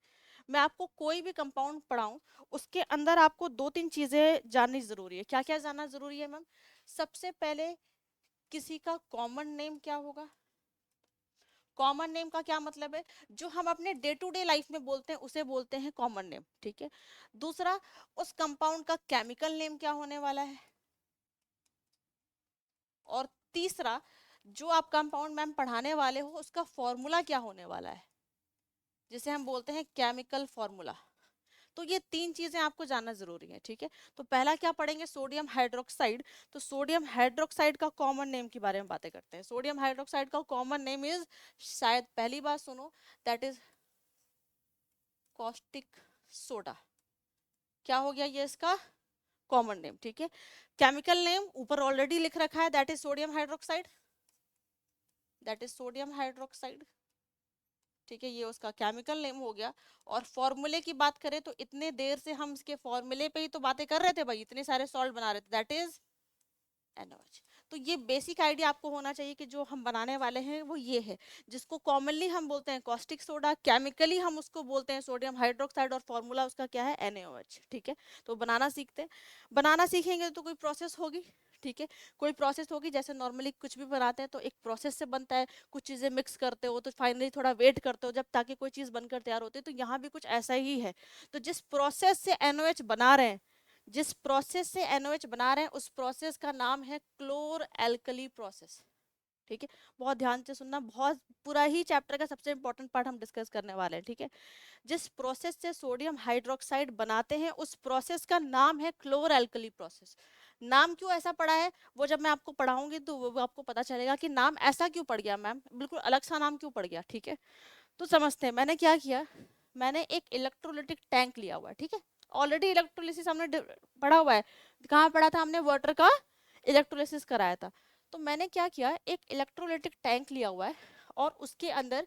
मैं आपको कोई भी कंपाउंड पढ़ाऊं, उसके अंदर आपको दो तीन चीजें जाननी जरूरी है। क्या क्या जानना जरूरी है मैम? सबसे पहले, किसी का कॉमन नेम क्या होगा? कॉमन नेम का क्या मतलब है? जो हम अपने डे टू डे लाइफ में बोलते हैं उसे बोलते हैं कॉमन नेम। ठीक है, दूसरा, उस कंपाउंड का केमिकल नेम क्या होने वाला है, और तीसरा, जो आप कंपाउंड मैम पढ़ाने वाले हो उसका फॉर्मूला क्या होने वाला है, जिसे हम बोलते हैं केमिकल फॉर्मूला। तो ये तीन चीजें आपको जानना जरूरी है। ठीक है, तो पहला क्या पढ़ेंगे? Sodium hydroxide. तो सोडियम हाइड्रोक्साइड का कॉमन नेम के बारे में बातें करते हैं। सोडियम हाइड्रोक्साइड का कॉमन नेम इज, शायद पहली बार सुनो, दैट इज कॉस्टिक सोडा। क्या हो गया ये इसका कॉमन नेम। ठीक है, केमिकल नेम ऊपर ऑलरेडी लिख रखा है, that is sodium hydroxide, that is sodium hydroxide. ठीक है, ये उसका केमिकल नेम हो गया। और फॉर्मूले की बात करें तो इतने देर से हम इसके फॉर्मूले पे ही तो बातें कर रहे थे भाई, इतने सारे सॉल्ट बना रहे थे, दैट इज NaOH। तो ये बेसिक आइडिया आपको होना चाहिए कि जो हम बनाने वाले हैं वो ये है, जिसको कॉमनली हम बोलते हैं कॉस्टिक सोडा, केमिकली हम उसको बोलते हैं सोडियम हाइड्रोक्साइड, और फॉर्मूला उसका क्या है? NaOH। ठीक है, तो बनाना सीखते हैं। बनाना सीखेंगे तो कोई प्रोसेस होगी। ठीक है, कोई प्रोसेस होगी, जैसे नॉर्मली कुछ भी बनाते हैं तो एक प्रोसेस से बनता है, कुछ चीज़ें मिक्स करते हो तो फाइनली थोड़ा वेट करते हो जब ताकि कोई चीज़ बनकर तैयार होती है। तो यहाँ भी कुछ ऐसा ही है। तो जिस प्रोसेस से NaOH बना रहे हैं, जिस प्रोसेस से NaOH बना रहे हैं, उस प्रोसेस का नाम है क्लोर एल्कली प्रोसेस। ठीक है, बहुत ध्यान से सुनना, बहुत पूरा ही चैप्टर का सबसे इंपॉर्टेंट पार्ट हम डिस्कस करने वाले हैं। ठीक है, जिस प्रोसेस से सोडियम हाइड्रोक्साइड बनाते हैं उस प्रोसेस का नाम है क्लोर एल्कली प्रोसेस। नाम क्यों ऐसा पड़ा है वो जब मैं आपको पढ़ाऊंगी तो वो आपको पता चलेगा कि नाम ऐसा क्यों पड़ गया मैम, बिल्कुल अलग सा नाम क्यों पड़ गया। ठीक है, तो समझते हैं। मैंने क्या किया, मैंने एक इलेक्ट्रोलिटिक टैंक लिया हुआ है। ठीक है, ऑलरेडी इलेक्ट्रोलिसिस हमने पढ़ा हुआ है। कहाँ पढ़ा था हमने? वाटर का इलेक्ट्रोलिसिस कराया था। तो मैंने क्या किया, एक इलेक्ट्रोलिटिक टैंक लिया हुआ है, और उसके अंदर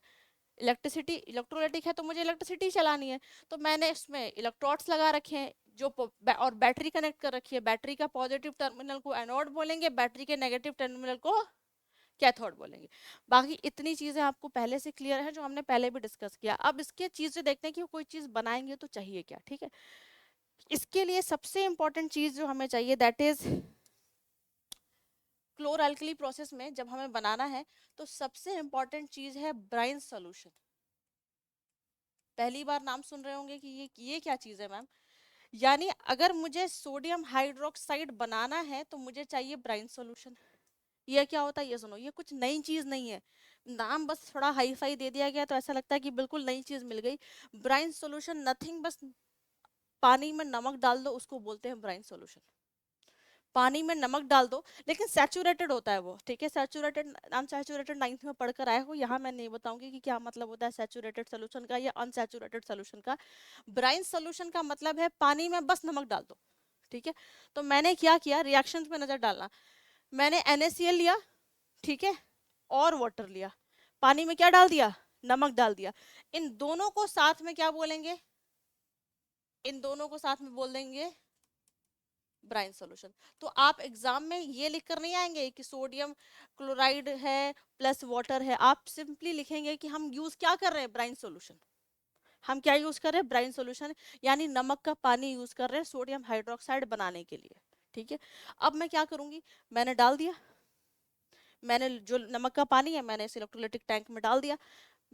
इलेक्ट्रिसिटी, इलेक्ट्रोलिटिक है तो मुझे इलेक्ट्रिसिटी चलानी है, तो मैंने इसमें इलेक्ट्रोड्स लगा रखे हैं जो और बैटरी कनेक्ट कर रखी है। बैटरी का पॉजिटिव टर्मिनल को एनोड बोलेंगे, बैटरी के नेगेटिव टर्मिनल को कैथोड बोलेंगे। बाकी इतनी चीजें आपको पहले से क्लियर है, जो हमने पहले भी डिस्कस किया। अब इसके चीजें देखते हैं कि कोई चीज बनाएंगे तो चाहिए क्या। ठीक है, इसके लिए सबसे इंपॉर्टेंट चीज जो हमें चाहिए दैट इज क्लोर एल्कली प्रोसेस में जब हमें बनाना है तो सबसे इंपॉर्टेंट चीज है ब्राइन सॉल्यूशन। पहली बार नाम सुन रहे होंगे कि ये क्या चीज है मैम। यानी अगर मुझे सोडियम हाइड्रोक्साइड बनाना है तो मुझे चाहिए ब्राइन सॉल्यूशन। ये क्या होता है ये सुनो, ये कुछ नई चीज नहीं है, नाम बस थोड़ा हाई फाई दे दिया गया तो ऐसा लगता है कि बिल्कुल नई चीज मिल गई। ब्राइन सॉल्यूशन नथिंग, बस पानी में नमक डाल दो उसको बोलते हैं ब्राइन सॉल्यूशन। पानी में नमक डाल दो, लेकिन सैचुरेटेड होता है वो। ठीक है, सैचुरेटेड, अनसैचुरेटेड 9th में पढ़कर आए हो, यहाँ मैं नहीं बताऊंगी कि क्या मतलब होता है सैचुरेटेड सोल्यूशन का या अनसैचुरेटेड सोल्यूशन का। ब्राइन सोल्यूशन का मतलब है पानी में बस नमक डाल दो। ठीक है, तो मैंने क्या किया, रिएक्शंस में नजर डालना, मैंने NaCl लिया, ठीक है, और वाटर लिया, पानी में क्या डाल दिया, नमक डाल दिया। इन दोनों को साथ में क्या बोलेंगे, इन दोनों को साथ में बोल देंगे ब्राइन सॉल्यूशन। तो आप एग्जाम में ये लिखकर नहीं आएंगे कि सोडियम क्लोराइड है प्लस वाटर है, आप सिंपली लिखेंगे कि हम यूज क्या कर रहे हैं, ब्राइन सॉल्यूशन। हम क्या यूज कर रहे हैं, ब्राइन सॉल्यूशन, यानी नमक का पानी यूज कर रहे हैं सोडियम हाइड्रोक्साइड बनाने के लिए। ठीक है। अब मैं क्या करूंगी, मैंने डाल दिया, मैंने जो नमक का पानी है मैंने इस इलेक्ट्रोलाइटिक टैंक में डाल दिया,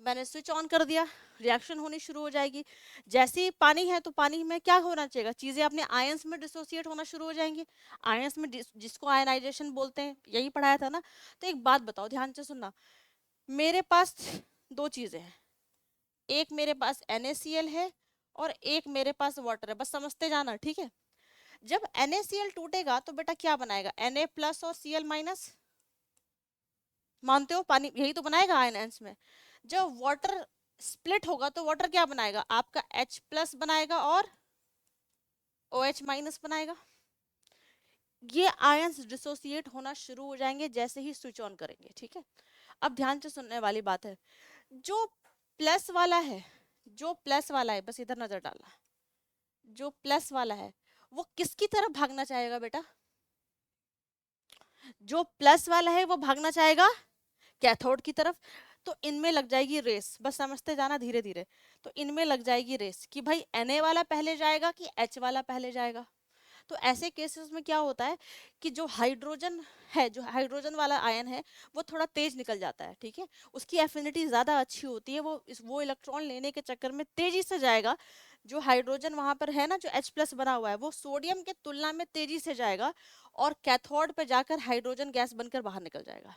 मैंने स्विच ऑन कर दिया, रिएक्शन होनी शुरू हो जाएगी। जैसे ही पानी है तो पानी में क्या होना चाहिए, चीजें अपने आयंस में डिसोसिएट होना शुरू हो जाएंगी। आयंस में जिसको आयनाइजेशन बोलते हैं, यही पढ़ाया था ना। तो एक बात बताओ, ध्यान से सुनना, मेरे पास दो चीजें हैं, एक मेरे पास NaCl है और एक मेरे पास वाटर है, बस समझते जाना, ठीक है। जब NaCl टूटेगा तो बेटा क्या बनाएगा, Na प्लस और Cl माइनस, मानते हो, पानी यही तो बनाएगा आयंस में। जब वाटर स्प्लिट होगा तो वाटर क्या बनाएगा, आपका H प्लस बनाएगा और OH माइनस बनाएगा। ये आयंस डिसोसिएट होना शुरू हो जाएंगे जैसे ही स्विच ऑन करेंगे, ठीक है। अब ध्यान से सुनने वाली बात है, जो प्लस वाला है, जो प्लस वाला है, बस इधर नजर डालना, जो प्लस वाला है वो किसकी तरफ भागना चाहेगा बेटा, जो प्लस वाला है वो भागना चाहेगा कैथोड की तरफ। तो इनमें लग जाएगी रेस, बस समझते जाना धीरे धीरे। तो इनमें लग जाएगी रेस कि भाई Na वाला पहले जाएगा कि H वाला पहले जाएगा। तो ऐसे केसेस में क्या होता है कि जो हाइड्रोजन है, जो हाइड्रोजन वाला आयन है वो थोड़ा तेज निकल जाता है, ठीक है, उसकी एफिनिटी ज़्यादा अच्छी होती है, वो इलेक्ट्रॉन लेने के चक्कर में तेजी से जाएगा। जो हाइड्रोजन वहां पर है ना, जो H प्लस बना हुआ है, वो सोडियम के तुलना में तेजी से जाएगा और कैथोड पे जाकर हाइड्रोजन गैस बनकर बाहर निकल जाएगा।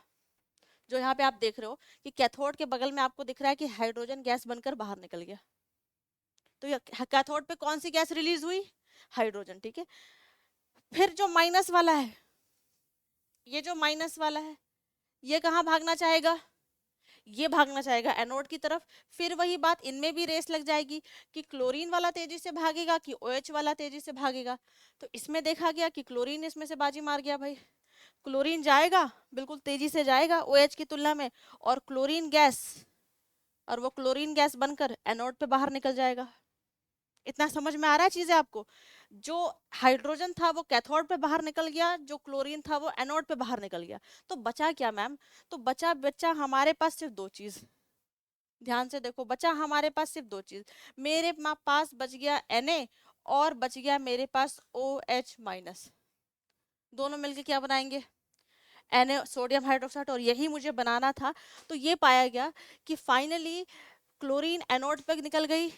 जो यहाँ पे आप देख रहे हो कि कैथोड के बगल में आपको दिख रहा है कि हाइड्रोजन गैस बनकर बाहर निकल गया, तो ये कैथोड पे कौन सी गैस रिलीज हुई, हाइड्रोजन, ठीक है। फिर जो माइनस वाला है, ये जो माइनस वाला है, ये कहाँ भागना चाहेगा, ये भागना चाहेगा एनोड की तरफ। फिर वही बात, इनमें भी रेस लग जाएगी कि क्लोरीन वाला तेजी से भागेगा कि OH वाला तेजी से भागेगा। तो इसमें देखा गया कि क्लोरीन इसमें से बाजी मार गया भाई, क्लोरीन जाएगा, बिल्कुल तेजी से जाएगा OH की तुलना में, और क्लोरीन गैस, और वो क्लोरीन गैस बनकर एनोड पे बाहर निकल जाएगा। इतना समझ में आ रहा है चीजें आपको, जो हाइड्रोजन था वो कैथोड पे बाहर निकल गया, जो क्लोरीन था वो एनोड पे बाहर निकल गया। तो बचा क्या मैम, तो बचा बच्चा हमारे पास सिर्फ दो चीज, ध्यान से देखो, बचा हमारे पास सिर्फ दो चीज। मेरे पास बच गया Na और बच गया मेरे पास OH माइनस, दोनों मिलके क्या बनाएंगे, Na सोडियम हाइड्रोक्साइड, और यही मुझे बनाना था। तो ये पाया गया कि फाइनली क्लोरीन एनोड पे निकल गई,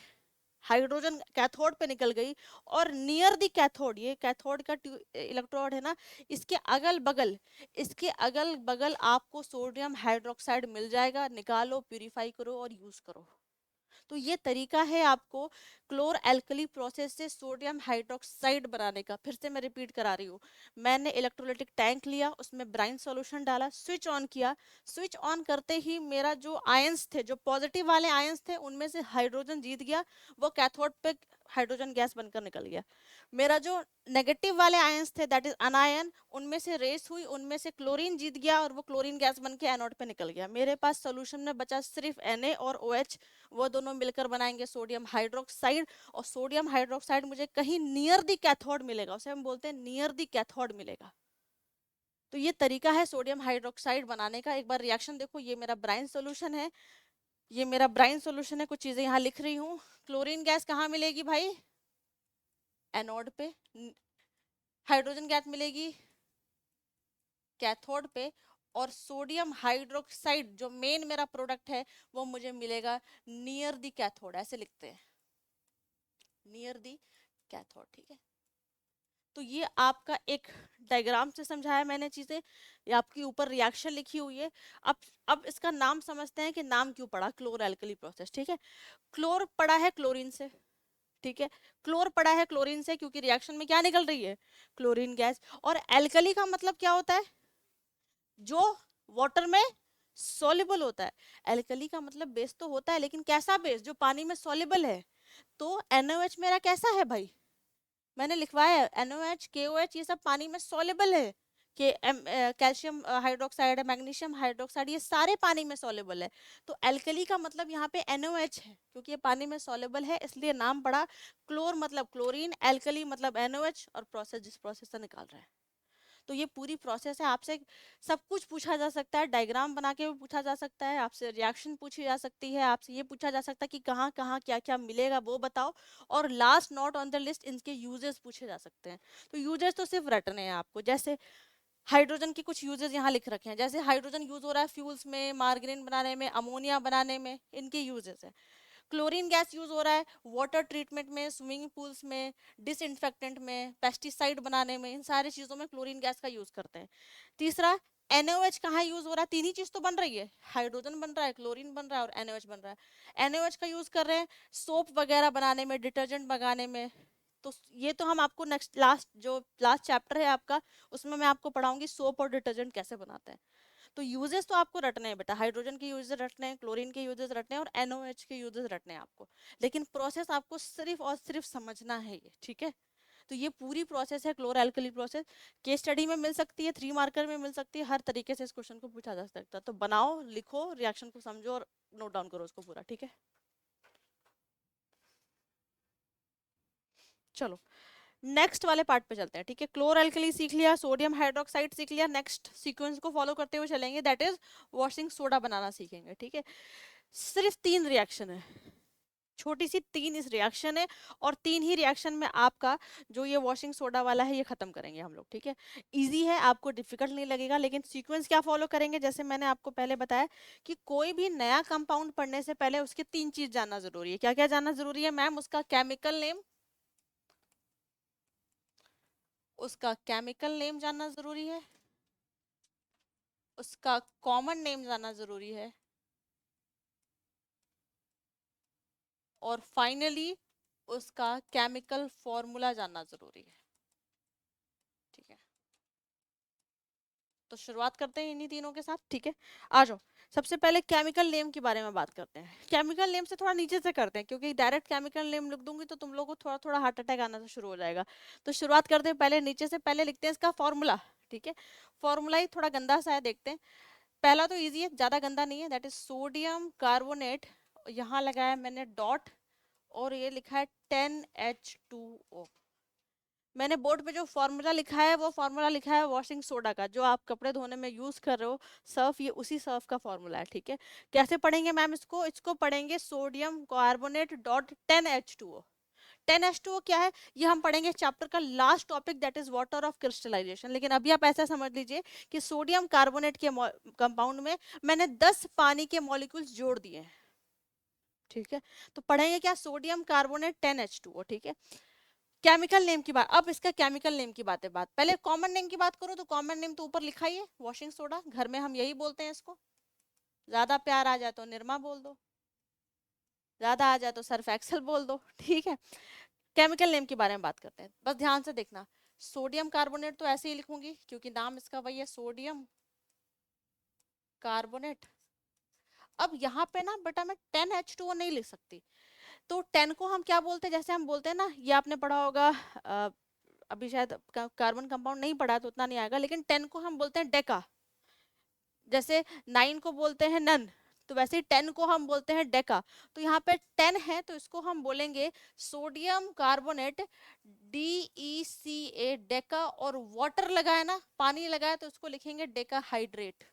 हाइड्रोजन कैथोड पे निकल गई, और नियर दी कैथोड, ये कैथोड का इलेक्ट्रोड है ना, इसके अगल बगल, इसके अगल बगल आपको सोडियम हाइड्रोक्साइड मिल जाएगा, निकालो, प्यूरिफाई करो और यूज करो। तो ये तरीका है आपको क्लोर एल्कली प्रोसेस से सोडियम हाइड्रोक्साइड बनाने का। फिर से मैं रिपीट करा रही हूँ, मैंने इलेक्ट्रोलाइटिक टैंक लिया, उसमें ब्राइन सॉल्यूशन डाला, स्विच ऑन किया, स्विच ऑन करते ही मेरा जो आयंस थे, जो पॉजिटिव वाले आयंस थे, उनमें से हाइड्रोजन जीत गया, वो कैथोड पे हाइड्रोजन गैस बनकर निकल गया। मेरा जो नेगेटिव वाले आयंस थे, दैट इज अनायन, उनमें से रेस हुई, उनमें से क्लोरीन जीत गया और वो क्लोरीन गैस बन के एनोड पे निकल गया। मेरे पास सोल्यूशन में बचा सिर्फ Na और OH, वो दोनों मिलकर बनाएंगे सोडियम हाइड्रोक्साइड, और सोडियम हाइड्रोक्साइड मुझे कहीं नियर दी कैथोड मिलेगा, उसे हम बोलते हैं नियर दी कैथोड मिलेगा। तो ये तरीका है सोडियम हाइड्रोक्साइड बनाने का। एक बार रिएक्शन देखो, ये मेरा ब्राइन सोल्यूशन है, ये मेरा ब्राइन सोल्यूशन है, कुछ चीजें यहाँ लिख रही हूँ। क्लोरीन गैस कहाँ मिलेगी भाई, एनोड पे, हाइड्रोजन गैस मिलेगी कैथोड पे, और सोडियम हाइड्रोक्साइड जो मेन मेरा प्रोडक्ट है वो मुझे मिलेगा नियर दी कैथोड, ऐसे लिखते हैं, नियर दी कैथोड, ठीक है। तो ये आपका एक डायग्राम से समझाया मैंने चीजें, ये आपकी ऊपर रिएक्शन लिखी हुई है। अब इसका नाम समझते हैं कि नाम क्यों पड़ा क्लोर एल्कली प्रोसेस, ठीक है। क्लोर पड़ा है क्लोरीन से, ठीक है, क्लोर पड़ा है क्लोरीन से क्योंकि रिएक्शन में क्या निकल रही है, क्लोरीन गैस। और एल्कली का मतलब क्या होता है, जो वाटर में सॉल्युबल होता है। एल्कली का मतलब बेस तो होता है, लेकिन कैसा बेस, जो पानी में सॉल्युबल है। तो NaOH मेरा कैसा है भाई, मैंने लिखवाया है NaOH KOH, ये सब पानी में सॉल्युबल है, कि कैल्शियम हाइड्रोक्साइड है, मैग्नीशियम हाइड्रोक्साइड, ये सारे पानी में सॉल्युबल है। तो एल्कली का मतलब यहाँ पे NaOH है, क्योंकि ये पानी में सॉल्युबल है, इसलिए नाम पड़ा क्लोर मतलब क्लोरीन, एल्कली मतलब NaOH, और प्रोसेस जिस प्रोसेस से निकाल रहा है। तो ये पूरी प्रोसेस है। आपसे सब कुछ पूछा जा सकता है, डायग्राम बना के भी पूछा जा सकता है, आपसे रिएक्शन पूछी जा सकती है, आपसे ये पूछा जा सकता है कि कहाँ कहाँ क्या क्या मिलेगा वो बताओ, और last not on the list इनके यूजेस पूछे जा सकते हैं। तो यूजेस तो सिर्फ रटने हैं आपको। जैसे हाइड्रोजन के कुछ यूजेस यहाँ लिख रखे हैं, जैसे हाइड्रोजन यूज हो रहा है फ्यूल्स में, मार्गरीन बनाने में, अमोनिया बनाने में, इनके यूजेस है। क्लोरीन गैस यूज हो रहा है वाटर ट्रीटमेंट में, स्विमिंग पूल्स में, डिसइंफेक्टेंट में, पेस्टिसाइड बनाने में, इन सारी चीजों में क्लोरीन गैस का यूज करते हैं। तीसरा, NaOH कहाँ यूज हो रहा है? तीन ही चीज तो बन रही है, हाइड्रोजन बन रहा है, क्लोरीन बन रहा है और NaOH बन रहा है। NaOH का यूज कर रहे हैं सोप वगैरह बनाने में, डिटर्जेंट बनाने में। तो ये तो हम आपको नेक्स्ट लास्ट चैप्टर है आपका, उसमें मैं आपको पढ़ाऊंगी सोप और डिटर्जेंट कैसे बनाते हैं। तो यूजेस तो आपको रटने हैं बेटा, हाइड्रोजन के यूजेस रटने हैं, क्लोरीन के यूजेस रटने हैं और NaOH के यूजेस रटने हैं आपको। लेकिन प्रोसेस आपको सिर्फ और सिर्फ समझना है ये, ठीक है। तो ये पूरी प्रोसेस है chloro alkali process. Case study में मिल सकती है, 3 मार्कर में मिल सकती है, हर तरीके से इस क्वेश्चन को पूछा जा सकता है। तो बनाओ, लिखो, रिएक्शन को समझो और नोट डाउन करो उसको पूरा, ठीक है। चलो नेक्स्ट वाले पार्ट पे चलते हैं, ठीक है। क्लोर एल्कली सीख लिया, सोडियम हाइड्रोक्साइड सीख लिया, नेक्स्ट सीक्वेंस को फॉलो करते हुए चलेंगे, दैट इज वॉशिंग सोडा बनाना सीखेंगे, ठीक है। सिर्फ 3 रिएक्शन है, छोटी सी 3 इस रिएक्शन है, और 3 ही रिएक्शन में आपका जो ये वॉशिंग सोडा वाला है ये खत्म करेंगे हम लोग, ठीक है। इजी है, आपको डिफिकल्ट नहीं लगेगा, लेकिन सीक्वेंस क्या फॉलो करेंगे, जैसे मैंने आपको पहले बताया कि कोई भी नया कंपाउंड पढ़ने से पहले उसके 3 चीज जानना जरूरी है। क्या क्या जानना जरूरी है मैम? उसका केमिकल नेम, उसका केमिकल नेम जानना जरूरी है, उसका कॉमन नेम जानना जरूरी है, और फाइनली उसका केमिकल फॉर्मूला जानना जरूरी है, ठीक है। तो शुरुआत करते हैं इन्हीं तीनों के साथ, ठीक है। आ जाओ, सबसे पहले केमिकल नेम के बारे में बात करते हैं। केमिकल नेम से थोड़ा नीचे से करते हैं, क्योंकि डायरेक्ट केमिकल नेम लिख दूंगी तो तुम लोगों को थोड़ा थोड़ा हार्ट अटैक आना तो शुरू हो जाएगा। तो शुरुआत करते हैं पहले नीचे से, पहले लिखते हैं इसका फॉर्मूला, ठीक है। फॉर्मूला ही थोड़ा गंदा सा है, देखते हैं। पहला तो इजी है, ज्यादा गंदा नहीं है, दैट इज सोडियम कार्बोनेट, यहाँ लगाया मैंने डॉट, और ये लिखा है 10H2O। मैंने बोर्ड पे जो फॉर्मूला लिखा है वो फॉर्मूला लिखा है वॉशिंग सोडा का, जो आप कपड़े धोने में यूज कर रहे हो सर्फ, ये उसी सर्फ का फॉर्मूला है, ठीक है। कैसे पढ़ेंगे मैम इसको? इसको पढ़ेंगे sodium carbonate dot 10H2O। 10H2O क्या है ये हम पढ़ेंगे चैप्टर का last topic, that is water of crystallization. लेकिन अभी आप ऐसा समझ लीजिए कि सोडियम कार्बोनेट के कंपाउंड में मैंने 10 पानी के मॉलिक्यूल्स जोड़ दिए हैं, ठीक है। तो पढ़ेंगे क्या? सोडियम कार्बोनेट 10H2O, ठीक है। केमिकल नेम की बात, अब इसका केमिकल नेम की बात है। पहले कॉमन नेम की बात करो तो कॉमन नेम तो ऊपर लिखा ही है, वॉशिंग सोडा, घर में हम यही बोलते हैं इसको। ज्यादा प्यार आ जाए तो निरमा बोल दो, ज्यादा आ जाए तो सर्फ एक्सेल बोल दो, ठीक है। केमिकल नेम के बारे में बात करते हैं, बस ध्यान से देखना। सोडियम कार्बोनेट तो ऐसे ही लिखूंगी क्योंकि नाम इसका वही है, सोडियम कार्बोनेट। अब यहाँ पे ना बेटा मैं 10H2O नहीं लिख सकती, तो 10 को हम क्या बोलते हैं? जैसे हम बोलते हैं ना, ये आपने पढ़ा होगा, अभी शायद कार्बन कंपाउंड नहीं पढ़ा तो उतना नहीं आएगा, लेकिन 10 को हम बोलते हैं डेका। जैसे 9 को बोलते हैं नन, तो वैसे ही 10 को हम बोलते हैं डेका। तो यहाँ पे 10 है तो इसको हम बोलेंगे सोडियम कार्बोनेट DECA, डेका, और वाटर लगाया ना, पानी लगाया, तो इसको लिखेंगे डेका हाइड्रेट।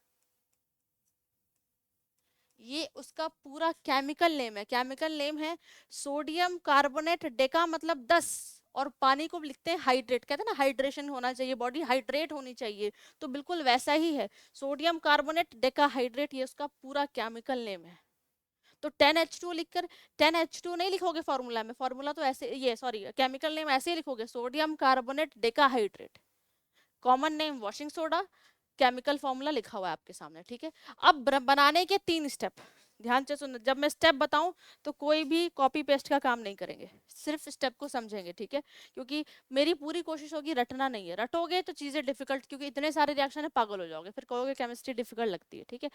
ये उसका पूरा केमिकल नेम है। केमिकल नेम है सोडियम कार्बोनेट, डेका मतलब 10, और पानी को लिखते हैं हाइड्रेट। कहते हैं ना हाइड्रेशन होना चाहिए, बॉडी हाइड्रेट होनी चाहिए, तो बिल्कुल वैसा ही है, सोडियम कार्बोनेट डेका हाइड्रेट, ये उसका पूरा केमिकल नेम है। तो 10H2 लिखकर 10H2 नहीं लिखोगे फॉर्मूला में, फॉर्मूला तो ऐसे, ये सॉरी, केमिकल नेम ऐसे ही लिखोगे, sodium carbonate Deka hydrate, common name washing soda, chemical formula लिखा हुआ है आपके सामने, ठीक है। अब बनाने के 3 स्टेप, ध्यान से सुन, जब मैं स्टेप बताऊं तो कोई भी कॉपी पेस्ट का काम नहीं करेंगे, सिर्फ स्टेप को समझेंगे, ठीक है। क्योंकि मेरी पूरी कोशिश होगी रटना नहीं है, रटोगे तो चीजें डिफिकल्ट, क्योंकि इतने सारे रिएक्शन है, पागल हो जाओगे, फिर कहोगे केमिस्ट्री डिफिकल्ट लगती है, ठीक है।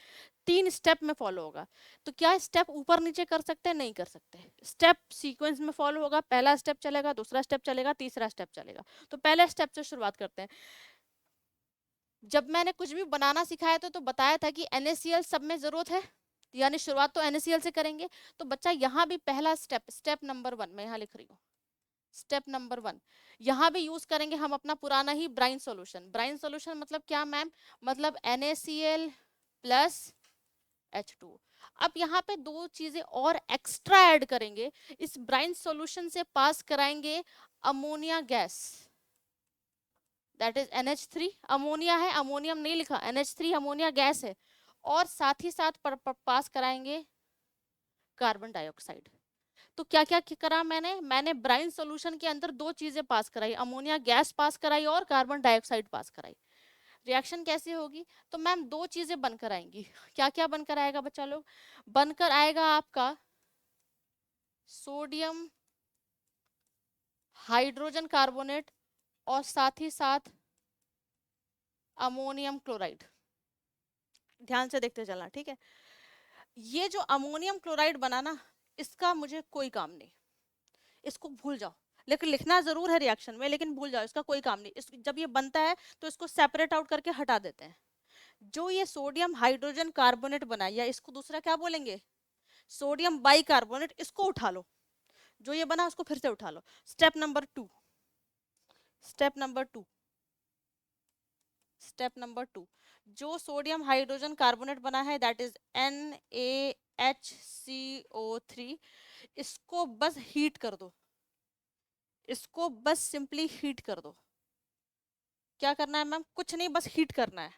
3 स्टेप में फॉलो होगा। तो क्या स्टेप ऊपर नीचे कर सकते हैं? नहीं कर सकते, स्टेप सीक्वेंस में फॉलो होगा। पहला स्टेप चलेगा, दूसरा स्टेप चलेगा, तीसरा स्टेप चलेगा। तो पहले स्टेप से शुरुआत करते हैं। जब मैंने कुछ भी बनाना सिखाया तो बताया था कि NaCl सब में जरूरत है, यानी शुरुआत तो NaCl से करेंगे। तो बच्चा यहाँ भी पहला स्टेप, स्टेप नंबर 1 मैं यहाँ लिख रही हूँ, स्टेप नंबर 1, यहाँ भी यूज करेंगे हम अपना पुराना ही ब्राइन सॉल्यूशन। ब्राइन सॉल्यूशन मतलब क्या मैम, मतलब NaCl प्लस H2। अब यहाँ पे दो चीजें और एक्स्ट्रा ऐड करेंगे, इस ब्राइन सॉल्यूशन से पास कराएंगे ammonia gas, that is NH3। Ammonia है, अमोनियम नहीं लिखा, NH3 अमोनिया गैस है, और साथ ही साथ पास कराएंगे कार्बन डाइऑक्साइड। तो क्या क्या करा मैंने ब्राइन सॉल्यूशन के अंदर दो चीजें पास कराई, अमोनिया गैस पास कराई और कार्बन डाइऑक्साइड पास कराई। रिएक्शन कैसे होगी, तो मैम दो चीजें बनकर आएंगी। क्या क्या बनकर आएगा बच्चा लोग, बनकर आएगा आपका सोडियम हाइड्रोजन कार्बोनेट और साथ ही साथ अमोनियम क्लोराइड। ध्यान से देखते चलना, ठीक है। ये जो अमोनियम क्लोराइड बना ना, इसका मुझे कोई काम नहीं, इसको भूल जाओ, लेकिन लिखना जरूर है रिएक्शन में, लेकिन भूल जाओ, इसका कोई काम नहीं। जब ये बनता है तो इसको सेपरेट आउट करके हटा देते हैं। जो ये सोडियम हाइड्रोजन कार्बोनेट बना, या इसको दूसरा क्या बोलेंगे, सोडियम बाइकार्बोनेट, इसको उठा लो, जो ये बना उसको फिर से उठा लो। Step number 2, step number 2, step number 2, जो सोडियम हाइड्रोजन कार्बोनेट बना है दैट इज NaHCO3, इसको बस हीट कर दो, इसको बस सिंपली हीट कर दो। क्या करना है मैम, कुछ नहीं, बस हीट करना है,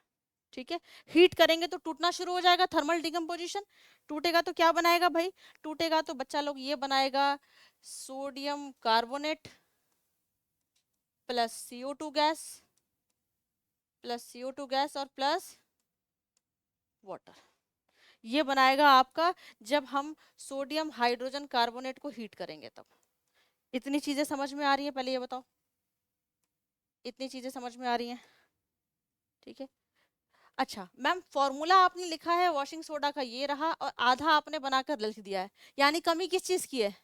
ठीक है। हीट करेंगे तो टूटना शुरू हो जाएगा, थर्मल डिकम्पोजिशन। टूटेगा तो क्या बनाएगा भाई, टूटेगा तो बच्चा लोग ये बनाएगा sodium carbonate plus CO2 gas, plus CO2 gas और प्लस वाटर। ये बनाएगा आपका जब हम सोडियम हाइड्रोजन कार्बोनेट को हीट करेंगे तब। इतनी चीजें समझ में आ रही हैं, पहले ये बताओ, इतनी चीजें समझ में आ रही हैं, ठीक है। अच्छा मैम, फॉर्मूला आपने लिखा है वॉशिंग सोडा का ये रहा, और आधा आपने बनाकर लिख दिया है, यानी कमी किस चीज की है,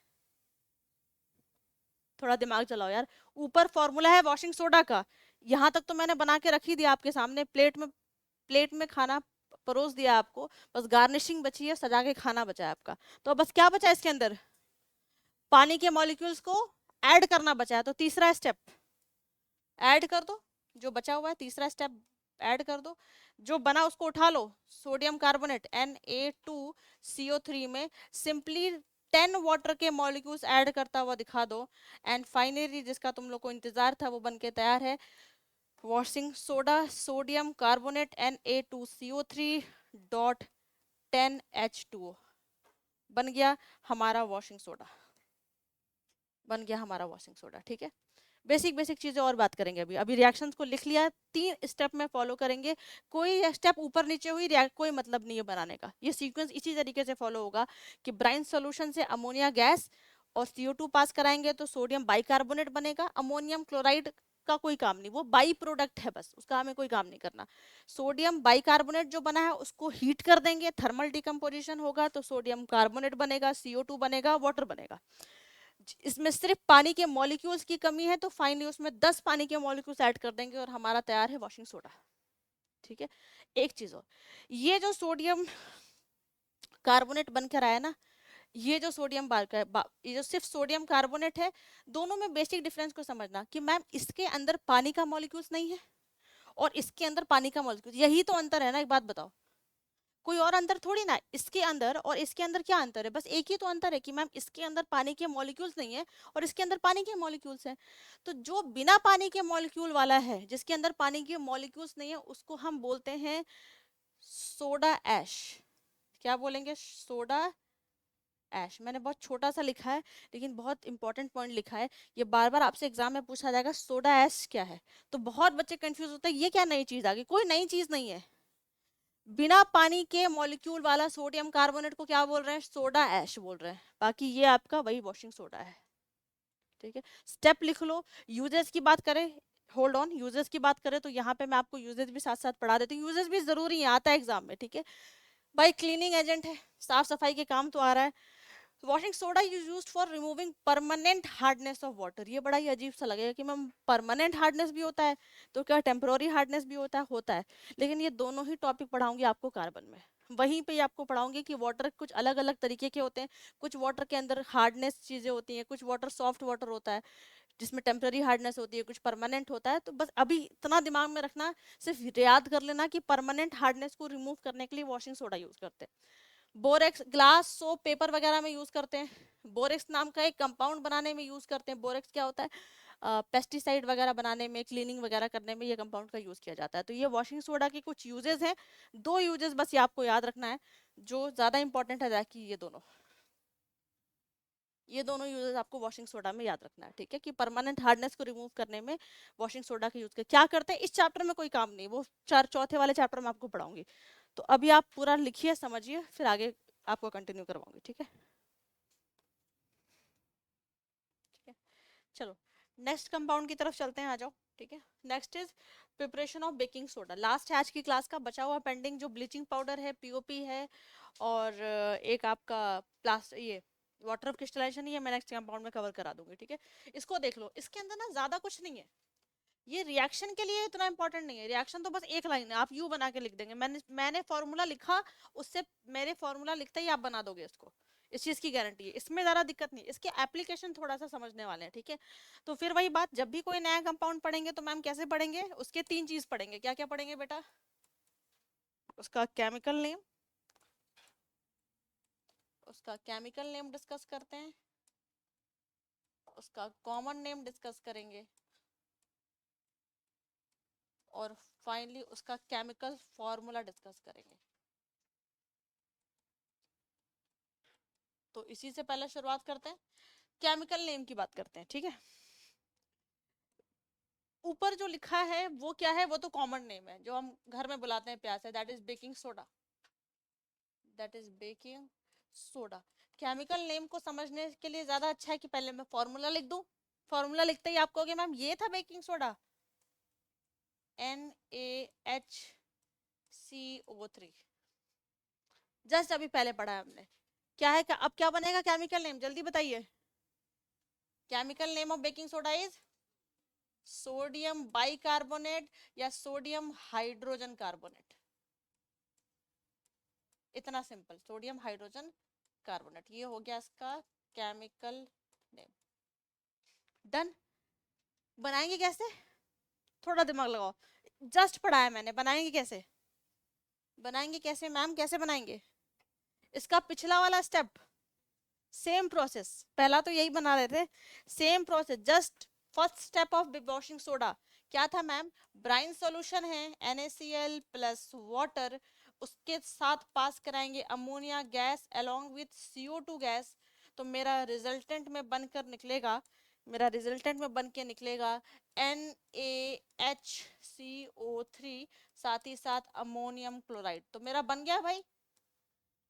थोड़ा दिमाग चलाओ यार। ऊपर फॉर्मूला है वॉशिंग सोडा का, यहाँ तक तो मैंने बना के रख ही दिया आपके सामने, प्लेट में खाना परोस दिया आपको, बस गार्निशिंग बची है, सजा के खाना बचा है आपका। तो अब बस क्या बचा है इसके अंदर, पानी के मॉलिक्यूल्स को ऐड करना बचा है। तो तीसरा स्टेप ऐड कर दो, जो बचा हुआ है तीसरा स्टेप ऐड कर दो, जो बना उसको उठा लो, सोडियम कार्बोनेट Na2CO3 में सिंपली 10 वाटर के मॉलिक्यूल्स ऐड करता हुआ दिखा दो, एंड फाइनली जिसका तुम लोग को इंतजार था वो बनके तैयार है, washing soda sodium carbonate Na2CO3 dot 10H2O, बन गया हमारा वॉशिंग सोडा, बन गया हमारा वॉशिंग सोडा, ठीक है। बेसिक बेसिक चीजें और बात करेंगे, अभी अभी रिएक्शंस को लिख लिया, 3 स्टेप में फॉलो करेंगे, कोई स्टेप ऊपर नीचे हुई कोई मतलब नहीं है बनाने का, ये सीक्वेंस इसी तरीके से फॉलो होगा कि ब्राइन सॉल्यूशन से अमोनिया गैस और CO2 पास कराएंगे तो सोडियम बाइकार्बोनेट बनेगा, अमोनियम क्लोराइड का कोई काम नहीं, वो बाई प्रोडक्ट है बस, उसका हमें कोई काम नहीं करना। सोडियम बाइकार्बोनेट जो बना है उसको हीट कर देंगे, थर्मल डिकम्पोजिशन होगा तो सोडियम कार्बोनेट बनेगा, CO2 बनेगा, वाटर बनेगा। इसमें सिर्फ पानी के मॉलिक्यूल्स की कमी है तो फाइनली उसमें 10 पानी के मॉलिक्यूल्स ऐड कर देंगे और हमारा तैयार है वॉशिंग सोडा, ठीक है। एक चीज और, ये जो सोडियम कार्बोनेट बनकर आया ना, ये जो सोडियम ये जो सिर्फ सोडियम कार्बोनेट है, दोनों में बेसिक डिफरेंस को समझना कि मैम इसके अंदर पानी का मॉलिक्यूल्स नहीं है और इसके अंदर पानी का मॉलिक्यूल, यही तो अंतर है ना, एक बात बताओ, कोई और अंतर थोड़ी ना, इसके अंदर और इसके अंदर क्या अंतर है, बस एक ही तो अंतर है कि मैम इसके अंदर पानी के मॉलिक्यूल्स नहीं है और इसके अंदर पानी के मॉलिक्यूल्स हैं। तो जो बिना पानी के मॉलिक्यूल वाला है, जिसके अंदर पानी के मॉलिक्यूल्स नहीं है, उसको हम बोलते हैं सोडा ऐश। क्या बोलेंगे, सोडा ऐश। मैंने बहुत छोटा सा लिखा है लेकिन बहुत इंपॉर्टेंट पॉइंट लिखा है, ये बार बार आपसे एग्जाम में पूछा जाएगा सोडा ऐश क्या है, तो बहुत बच्चे कंफ्यूज होते हैं ये क्या नई चीज आ गई, कोई नई चीज नहीं है। बिना पानी के मॉलिक्यूल वाला सोडियम कार्बोनेट को क्या बोल रहे हैं, सोडा ऐश बोल रहे हैं, बाकी ये आपका वही वॉशिंग सोडा है, ठीक है। स्टेप लिख लो। यूजेस की बात करें, होल्ड ऑन, यूजेस की बात करें तो यहाँ पे मैं आपको यूजेस भी साथ साथ पढ़ा देती हूँ, यूजेस भी जरूरी है, आता है एग्जाम में, ठीक है भाई। क्लीनिंग एजेंट है, साफ सफाई के काम तो आ रहा है। Washing soda is used for removing permanent hardness of water. ये बड़ा ही अजीब सा लगेगा कि मैम परमानेंट हार्डनेस भी होता है, तो क्या टेम्पोररी हार्डनेस भी होता है, लेकिन ये दोनों ही टॉपिक पढ़ाऊंगी आपको कार्बन में, वहीं पे आपको पढ़ाऊंगी कि वाटर कुछ अलग अलग तरीके के होते हैं, कुछ वाटर के अंदर हार्डनेस चीजें होती हैं, कुछ वाटर सॉफ्ट वाटर होता है, जिसमें टेम्पररी हार्डनेस होती है, कुछ परमानेंट होता है। तो बस अभी इतना दिमाग में रखना, सिर्फ याद कर लेना कि परमानेंट हार्डनेस को रिमूव करने के लिए वॉशिंग सोडा यूज करते हैं। बोरेक्स ग्लास, सोप, पेपर वगैरह में यूज करते हैं। बोरेक्स नाम का एक कंपाउंड बनाने में यूज करते हैं। बोरेक्स क्या होता है? पेस्टिसाइड वगैरह बनाने में, क्लीनिंग वगैरह करने में ये कंपाउंड का यूज किया जाता है। तो ये वॉशिंग सोडा के कुछ यूजेस हैं। 2 यूजेस बस ये आपको याद रखना है, जो ज्यादा इंपॉर्टेंट है, कि ये दोनों यूजेस आपको वॉशिंग सोडा में याद रखना है, ठीक है? कि परमानेंट हार्डनेस को रिमूव करने में वॉशिंग सोडा का यूज कर क्या करते हैं। इस चैप्टर में कोई काम नहीं, वो चौथे वाले चैप्टर में आपको पढ़ाऊंगी। तो अभी आप पूरा लिखिए, समझिए, फिर आगे आपको कंटिन्यू करवाऊंगी, ठीक है? ठीक है, चलो नेक्स्ट कंपाउंड की तरफ चलते हैं, आ जाओ। ठीक है, next is preparation of baking soda. Last है आज की क्लास का बचा हुआ पेंडिंग, जो ब्लीचिंग पाउडर है, पीओपी है, और एक आपका ये वाटर ऑफ क्रिस्टलाइजेशन, ये मैं नेक्स्ट कंपाउंड में कवर करा दूंगी, ठीक है? इसको देख लो, इसके अंदर ना ज्यादा कुछ नहीं है, ये रिएक्शन के लिए इतना इंपॉर्टेंट नहीं है। रिएक्शन तो बस एक लाइन है, आप यू बना के लिख देंगे। मैंने फॉर्मूला लिखा, उससे मेरे फॉर्मूला लिखते ही आप बना दोगे इसको, इस चीज की गारंटी है। इसमें ज्यादा दिक्कत नहीं, इसके एप्लीकेशन थोड़ा सा समझने वाले हैं, ठीक है? तो फिर वही बात, जब भी कोई नया कंपाउंड पढ़ेंगे तो मैम कैसे पढ़ेंगे? उसके 3 चीज पढ़ेंगे। क्या क्या पढ़ेंगे बेटा? उसका केमिकल नेम डिस्कस करते हैं, उसका कॉमन नेम डिस्कस करेंगे, और फाइनली उसका केमिकल फॉर्मूला डिस्कस करेंगे। तो इसी से पहले शुरुआत करते हैं, केमिकल नेम की बात करते हैं, ठीक है? ऊपर जो लिखा है वो क्या है? वो तो कॉमन नेम है, जो हम घर में बुलाते हैं प्यार से, that is baking soda, that is baking soda. Chemical name को समझने के लिए ज्यादा अच्छा है कि पहले मैं फॉर्मूला लिख दूं। फॉर्मूला लिखते ही आप कहोगे मैम ये था बेकिंग सोडा, NaHCO3, जस्ट अभी पहले पढ़ा है हमने। क्या है, अब क्या बनेगा केमिकल नेम? जल्दी बताइए। Chemical name of baking soda is sodium bicarbonate या सोडियम हाइड्रोजन कार्बोनेट। इतना सिंपल, सोडियम हाइड्रोजन कार्बोनेट, ये हो गया इसका केमिकल नेम। डन। बनाएंगे कैसे? थोड़ा दिमाग लगाओ, जस्ट पढ़ा है मैंने, बनाएंगे कैसे? बनाएंगे कैसे मैम, कैसे बनाएंगे? इसका पिछला वाला स्टेप, सेम प्रोसेस, पहला तो यही बना रहे थे, same process, just first step of washing soda क्या था मैम? ब्राइन सॉल्यूशन है NaCl प्लस वाटर, उसके साथ पास कराएंगे ammonia gas along with CO2 gas. तो मेरा रिजल्टेंट में बनकर निकलेगा, NaHCO3, साथ ही साथ अमोनियम क्लोराइड। तो मेरा बन गया भाई,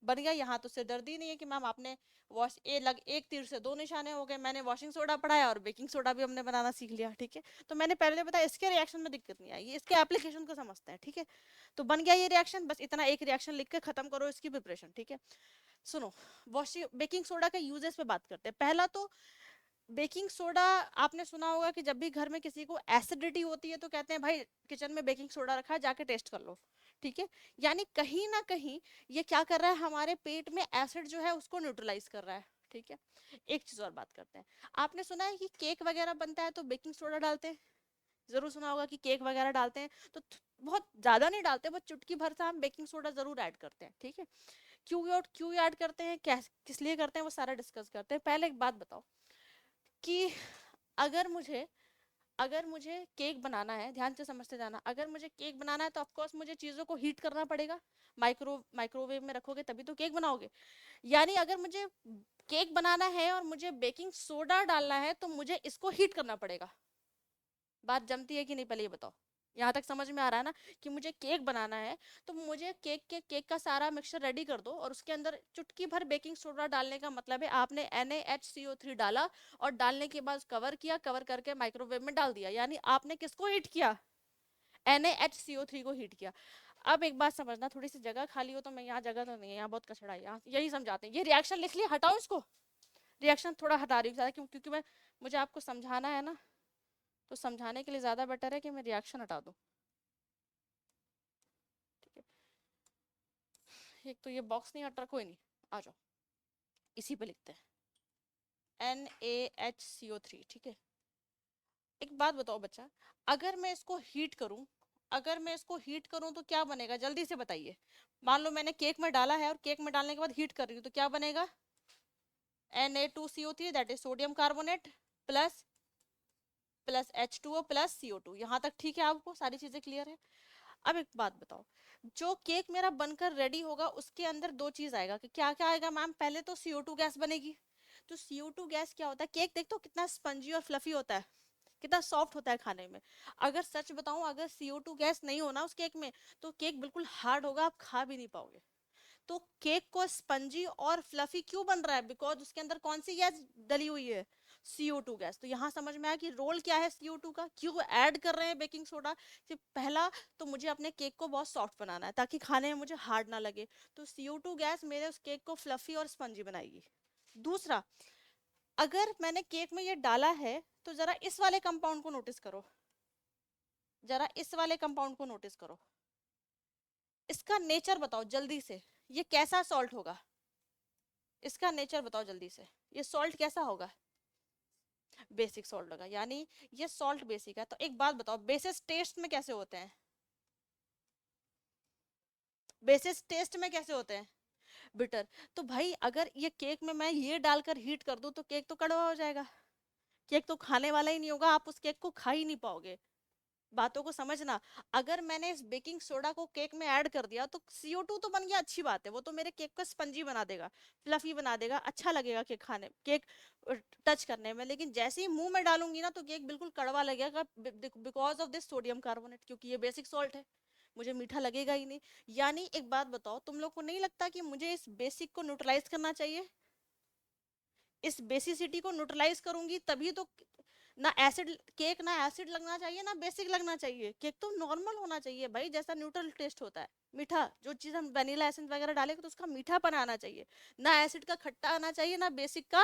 बन गया। यहाँ तो सिरदर्दी नहीं है कि मैम आपने एक तीर से 2 निशाने हो गए, मैंने वॉशिंग सोडा पढ़ाया और बेकिंग सोडा भी हमने बनाना सीख लिया, ठीक है? तो मैंने पहले बताया, इसके रिएक्शन में दिक्कत नहीं आएगी, इसके एप्लीकेशन को समझते हैं, ठीक है? तो बन गया ये रिएक्शन, बस इतना एक रिएक्शन लिख के खत्म करो इसकी प्रिपरेशन, ठीक है? सुनो, वॉशिंग बेकिंग सोडा के यूजेस पे बात करते हैं। पहला तो बेकिंग सोडा, आपने सुना होगा कि जब भी घर में किसी को एसिडिटी होती है तो कहते हैं भाई किचन में बेकिंग सोडा रखा है, जाके टेस्ट कर लो, ठीक है? यानी कहीं ना कहीं ये क्या कर रहा है, हमारे पेट में एसिड जो है उसको न्यूट्रलाइज कर रहा है, ठीक है? एक चीज और बात करते हैं, आपने सुना है कि केक वगैरह बनता है तो बेकिंग सोडा डालते हैं? जरूर सुना होगा कि केक वगैरह डालते हैं तो बहुत ज्यादा नहीं डालते, बस चुटकी भर सा हम बेकिंग सोडा जरूर ऐड करते हैं, ठीक है? क्यों ऐड करते हैं, किस लिए करते हैं, वो सारा डिस्कस करते हैं। पहले एक बात बताओ कि अगर मुझे अगर मुझे केक बनाना है, ध्यान से समझते जाना, अगर मुझे केक बनाना है तो ऑफ कोर्स मुझे चीज़ों को हीट करना पड़ेगा। माइक्रोवेव में रखोगे तभी तो केक बनाओगे। यानी अगर मुझे केक बनाना है और मुझे बेकिंग सोडा डालना है तो मुझे इसको हीट करना पड़ेगा। बात जमती है कि नहीं, पहले ये बताओ। यहाँ तक समझ में आ रहा है ना कि मुझे केक बनाना है तो मुझे केक का सारा मिक्सचर रेडी कर दो, और उसके अंदर चुटकी भर बेकिंग सोडा डालने का मतलब है आपने NaHCO3 डाला, और डालने के बाद कवर किया, कवर करके माइक्रोवेव में डाल दिया, यानी आपने किसको हीट किया? NaHCO3 को हीट किया। अब एक बात समझना, थोड़ी सी जगह खाली हो तो, मैं यहाँ जगह तो नहीं है, यहाँ बहुत कचरा है, यहाँ यही समझाते हैं। ये रिएक्शन लिख लिया, हटाओ इसको, रिएक्शन थोड़ा हटा रही हूँ क्योंकि मुझे आपको समझाना है ना, तो समझाने के लिए ज़्यादा बेटर है कि मैं रिएक्शन हटा दूँ, ठीक है? एक तो ये बॉक्स नहीं हट रहा, कोई नहीं, आ जाओ, इसी पे लिखते हैं NaHCO3, ठीक है? एक बात बताओ बच्चा, अगर मैं इसको हीट करूं, अगर मैं इसको हीट करूं तो क्या बनेगा, जल्दी से बताइए। मान लो मैंने केक में डाला है और केक में डालने के बाद हीट कर रही हूँ तो क्या बनेगा, Na2CO3 that is sodium carbonate plus plus H2O plus CO2। यहाँ तक ठीक है, आपको सारी चीजें क्लियर है। अब एक बात बताओ, जो केक मेरा बनकर रेडी होगा उसके अंदर दो चीज आएगा, कि क्या क्या आएगा मैम, पहले तो CO2 गैस बनेगी। तो CO2 गैस क्या होता है, केक देख तो कितना स्पंजी और फ्लफी होता है, कितना सॉफ्ट होता है खाने में। अगर सच बताऊं, अगर CO2 गैस नहीं होना उस केक में तो केक बिल्कुल हार्ड होगा, आप खा भी नहीं पाओगे। तो केक को स्पंजी और फ्लफी क्यों बन रहा है, बिकॉज उसके अंदर कौन सी गैस डली हुई है, CO2 गैस। तो यहाँ समझ में आया कि रोल क्या है CO2 का, क्यों ऐड कर रहे हैं बेकिंग सोडा। कि पहला तो मुझे अपने केक को बहुत सॉफ्ट बनाना है ताकि खाने में मुझे हार्ड ना लगे, तो CO2 गैस मेरे उस केक को फ्लफी और स्पंजी बनाएगी। दूसरा, अगर मैंने केक में ये डाला है तो जरा इस वाले कंपाउंड को नोटिस करो, जरा इस वाले कंपाउंड को नोटिस करो, इसका नेचर बताओ जल्दी से, ये कैसा सॉल्ट होगा, इसका नेचर बताओ जल्दी से, ये सॉल्ट कैसा होगा, बेसिक सॉल्ट होगा। यानी ये सॉल्ट बेसिक है। तो एक बात बताओ, बेसिस टेस्ट में कैसे होते हैं, बेसिस टेस्ट में कैसे होते हैं, बिटर। तो भाई अगर ये केक में मैं ये डालकर हीट कर दूं तो केक तो कड़वा हो जाएगा, केक तो खाने वाला ही नहीं होगा, आप उस केक को खा ही नहीं पाओगे। बातों को समझना। अगर मैंने इस बेकिंग सोडा को केक में ऐड कर दिया तो CO2 तो बन गया, अच्छी बात है, वो तो मेरे केक को स्पंजी बना देगा, फ्लफी बना देगा, अच्छा लगेगा केक खाने, केक टच करने में। लेकिन जैसे ही मुंह में डालूंगी ना तो केक बिल्कुल कड़वा लगेगा, because of this sodium carbonate, क्योंकि ये बेसिक सॉल्ट है, मुझे मीठा लगेगा ही नहीं। यानी एक बात बताओ, तुम लोग को नहीं लगता कि मुझे इस बेसिक को न्यूट्रलाइज करना चाहिए, इस बेसिसिटी को न्यूट्रलाइज करूंगी तभी तो ना एसिड, केक ना एसिड लगना चाहिए ना बेसिक लगना चाहिए, केक तो नॉर्मल होना चाहिए भाई, जैसा न्यूट्रल टेस्ट होता है। मीठा, जो चीज हम वनीला एसेंस वगैरह डालेंगे तो उसका मीठापन आना चाहिए, ना एसिड का खट्टा आना चाहिए, ना बेसिक का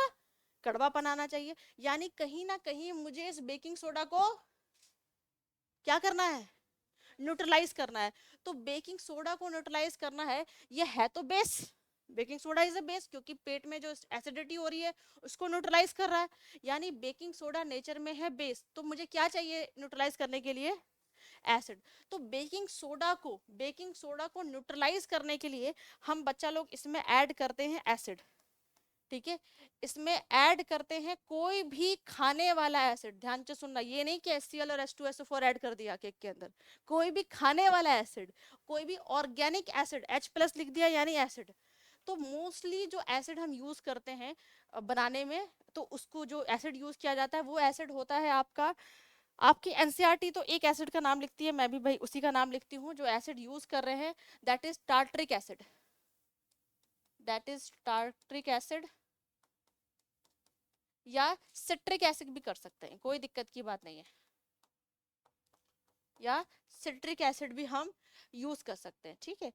कड़वापन आना चाहिए। यानी कहीं ना कहीं मुझे इस बेकिंग सोडा को क्या करना है, न्यूट्रलाइज करना है। तो बेकिंग सोडा को न्यूट्रलाइज करना है, ये है तो base, baking soda is a base, क्योंकि पेट में जो एसिडिटी हो रही है उसको न्यूट्रलाइज कर रहा है। यानी बेकिंग सोडा नेचर में है बेस, तो मुझे क्या चाहिए न्यूट्रलाइज करने के लिए, एसिड। तो बेकिंग सोडा को न्यूट्रलाइज करने के लिए हम बच्चा लोग इसमें ऐड करते हैं एसिड, ठीक है। इसमें ऐड करते हैं कोई भी खाने वाला एसिड, ध्यान से सुनना, ये नहीं कि HCl और H2SO4 ऐड कर दिया केक के अंदर, कोई भी खाने वाला एसिड, कोई भी ऑर्गेनिक एसिड, H+ लिख दिया यानी एसिड। तो मोस्टली जो एसिड हम यूज करते हैं बनाने में, तो उसको जो एसिड यूज किया जाता है वो एसिड होता है आपका, आपकी एनसीईआरटी तो एक एसिड का नाम लिखती है, मैं भी भाई उसी का नाम लिखती हूँ जो एसिड यूज कर रहे हैं, that is tartaric acid, that is tartaric acid, या सिट्रिक एसिड भी कर सकते हैं, कोई दिक्कत की बात नहीं है, या सिट्रिक एसिड भी हम यूज कर सकते हैं, ठीक है।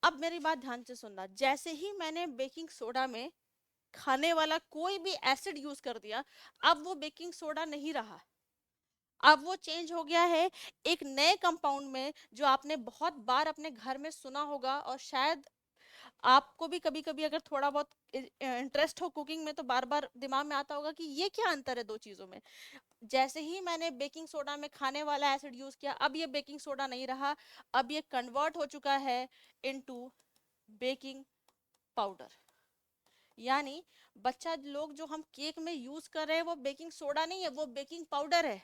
अब मेरी बात ध्यान से सुनना, जैसे ही मैंने बेकिंग सोडा में खाने वाला कोई भी एसिड यूज कर दिया, अब वो बेकिंग सोडा नहीं रहा, अब वो चेंज हो गया है एक नए कंपाउंड में, जो आपने बहुत बार अपने घर में सुना होगा, और शायद आपको भी कभी कभी अगर थोड़ा बहुत इंटरेस्ट हो कुकिंग में तो बार बार दिमाग में आता होगा कि ये क्या अंतर है दो चीजों में। जैसे ही मैंने बेकिंग सोडा में खाने वाला एसिड यूज किया, अब ये बेकिंग सोडा नहीं रहा, अब ये कन्वर्ट हो चुका है इनटू बेकिंग पाउडर। यानी बच्चा लोग, जो हम केक में यूज कर रहे हैं वो बेकिंग सोडा नहीं है, वो बेकिंग पाउडर है,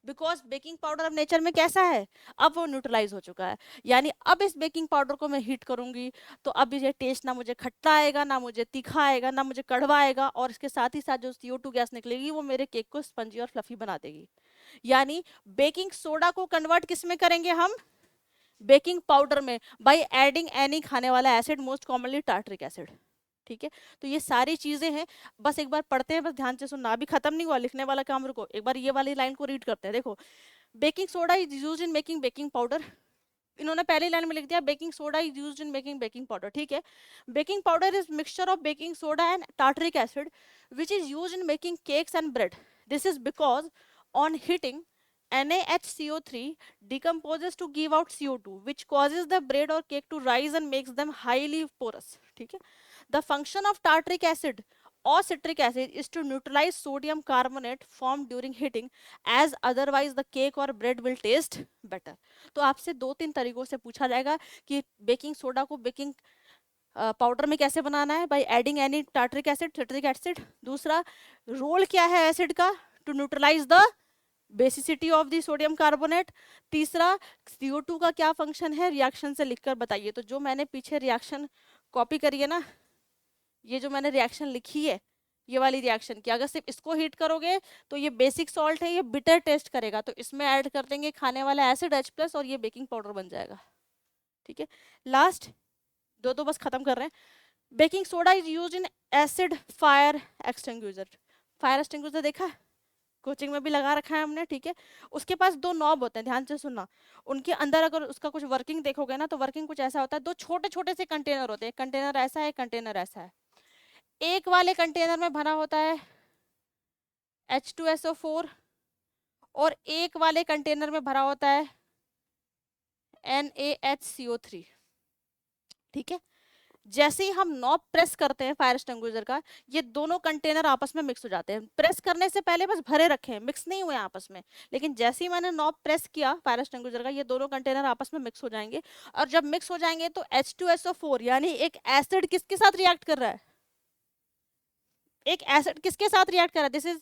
बिकॉज बेकिंग पाउडर अब नेचर में कैसा है, अब वो न्यूट्रलाइज हो चुका है। यानी अब इस बेकिंग पाउडर को मैं हीट करूंगी तो अब ये टेस्ट ना मुझे खट्टा आएगा, ना मुझे तीखा आएगा, ना मुझे कड़वा आएगा, और इसके साथ ही साथ जो CO2 गैस निकलेगी वो मेरे केक को स्पंजी और फ्लफी बना देगी। यानी बेकिंग सोडा को कन्वर्ट किस में करेंगे हम, बेकिंग पाउडर में, बाय एडिंग एनी खाने वाला acid, most commonly tartaric acid, ठीक है। तो ये सारी चीजें हैं, बस एक बार पढ़ते हैं, बस ध्यान से सुनना, अभी खत्म नहीं हुआ लिखने वाला काम, रुको एक बार ये वाली लाइन को रीड करते हैं। देखो, baking soda is used in making baking powder, इन्होंने पहली लाइन में लिख दिया baking soda is used in making baking powder, ठीक है। Baking powder is mixture of baking soda and tartaric acid which is used in making cakes and bread, this is because on heating NaHCO3 decomposes to give out CO2 which causes the bread or cake to rise and makes them highly porous, ठीक है। The function of tartaric acid or citric acid is to neutralize sodium carbonate formed during heating, as otherwise the cake or bread will taste better. तो आपसे 2-3 तरीकों से पूछा जाएगा कि baking soda को बेकिंग पाउडर में कैसे बनाना है, by adding any tartaric acid, citric acid. दूसरा, रोल क्या है एसिड का, to neutralize the basicity of the sodium carbonate. तीसरा, CO2 का क्या फंक्शन है, रिएक्शन से लिखकर बताइए. तो जो मैंने पीछे रिएक्शन कॉपी करी है ना, ये जो मैंने रिएक्शन लिखी है, ये वाली रिएक्शन की, अगर सिर्फ इसको हीट करोगे तो ये बेसिक सॉल्ट है, ये बिटर टेस्ट करेगा, तो इसमें ऐड कर देंगे खाने वाला एसिड H+ और ये बेकिंग पाउडर बन जाएगा. ठीक है, लास्ट दो बस खत्म कर रहे हैं. Baking soda is use in acid fire extinguisher. Fire extinguisher देखा है, कोचिंग में भी लगा रखा है हमने. ठीक है, उसके पास 2 नॉब होते हैं, ध्यान से सुनना. उनके अंदर अगर उसका कुछ वर्किंग देखोगे ना, तो वर्किंग कुछ ऐसा होता है, 2 छोटे छोटे से कंटेनर होते हैं. कंटेनर ऐसा है, कंटेनर ऐसा है. एक वाले कंटेनर में भरा होता है H2SO4 और एक वाले कंटेनर में भरा होता है NaHCO3. ठीक है, जैसे ही हम नॉब प्रेस करते हैं फायर एक्सटिंग्विशर का, ये दोनों कंटेनर आपस में मिक्स हो जाते हैं. प्रेस करने से पहले बस भरे रखे हैं, मिक्स नहीं हुए आपस में. लेकिन जैसे ही मैंने नॉब प्रेस किया फायर एक्सटिंग्विशर का, ये दोनों कंटेनर आपस में मिक्स हो जाएंगे. और जब मिक्स हो जाएंगे तो H2SO4 यानी एक एसिड किसके साथ रिएक्ट कर रहा है, एक एसिड किसके साथ रिएक्ट कर रहा है, this is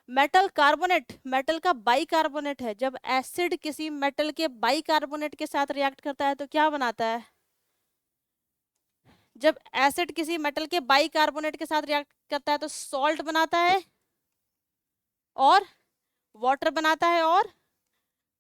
metal carbonate. Metal का बाइकार्बोनेट है. जब एसिड किसी मेटल के बाइकार्बोनेट के साथ रिएक्ट करता है तो क्या बनाता है, जब एसिड किसी मेटल के बाइकार्बोनेट के साथ रिएक्ट करता है तो सॉल्ट बनाता है और वाटर बनाता है और